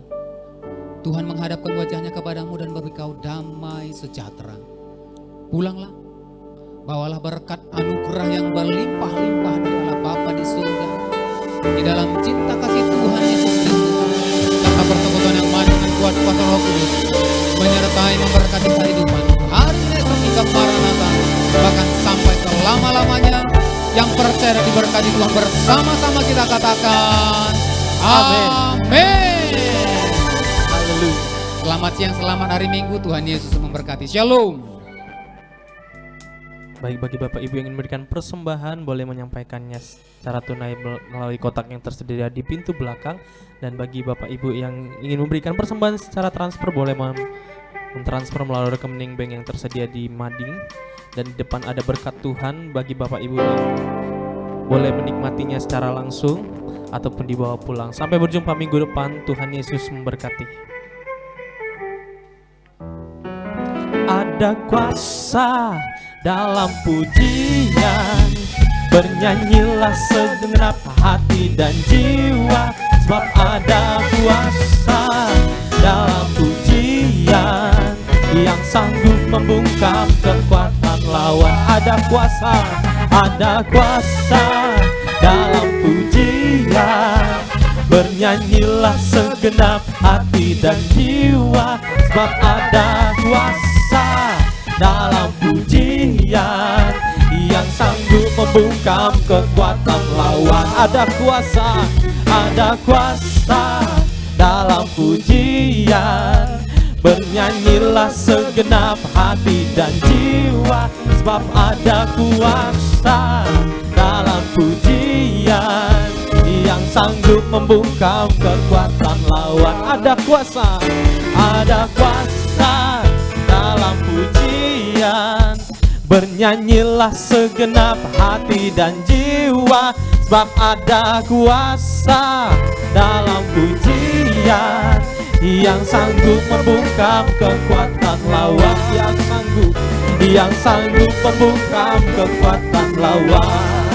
Tuhan menghadapkan wajahnya kepadamu dan memberi kau damai sejahtera. Pulanglah, bawalah berkat anugerah yang berlimpah-limpah dari Allah Bapa di surga. Di dalam cinta kasih Tuhan Yesus Kristus, serta persekutuan yang manis dan kuat kuasa Roh Kudus menyertai memberkati kehidupan hari esok hingga Maranatha, bahkan sampai selama-lamanya. Yang percaya dan diberkati Tuhan bersama-sama kita katakan Amin. Amin. Haleluya. Selamat siang, selamat hari Minggu. Tuhan Yesus memberkati. Shalom. Baik, bagi Bapak Ibu yang ingin memberikan persembahan boleh menyampaikannya secara tunai melalui kotak yang tersedia di pintu belakang. Dan bagi Bapak Ibu yang ingin memberikan persembahan secara transfer boleh mentransfer melalui rekening bank yang tersedia di mading. Dan di depan ada berkat Tuhan bagi Bapak Ibu yang boleh menikmatinya secara langsung ataupun dibawa pulang. Sampai berjumpa minggu depan. Tuhan Yesus memberkati. Ada kuasa dalam pujian, bernyanyilah segenap hati dan jiwa, sebab ada kuasa dalam pujian yang sanggup membungkam kekuatan lawan. Ada kuasa dalam pujian, bernyanyilah segenap hati dan jiwa, sebab ada kuasa dalam pujian yang sanggup membungkam kekuatan lawan. Ada kuasa dalam pujian, bernyanyilah segenap hati dan jiwa, sebab ada kuasa dalam pujian yang sanggup membungkam kekuatan lawan. Ada kuasa dalam pujian, bernyanyilah segenap hati dan jiwa, sebab ada kuasa dalam pujian yang sanggup membungkam kekuatan lawan. Yang sanggup membungkam kekuatan lawan.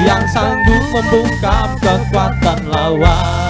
Yang sanggup membungkam kekuatan lawan.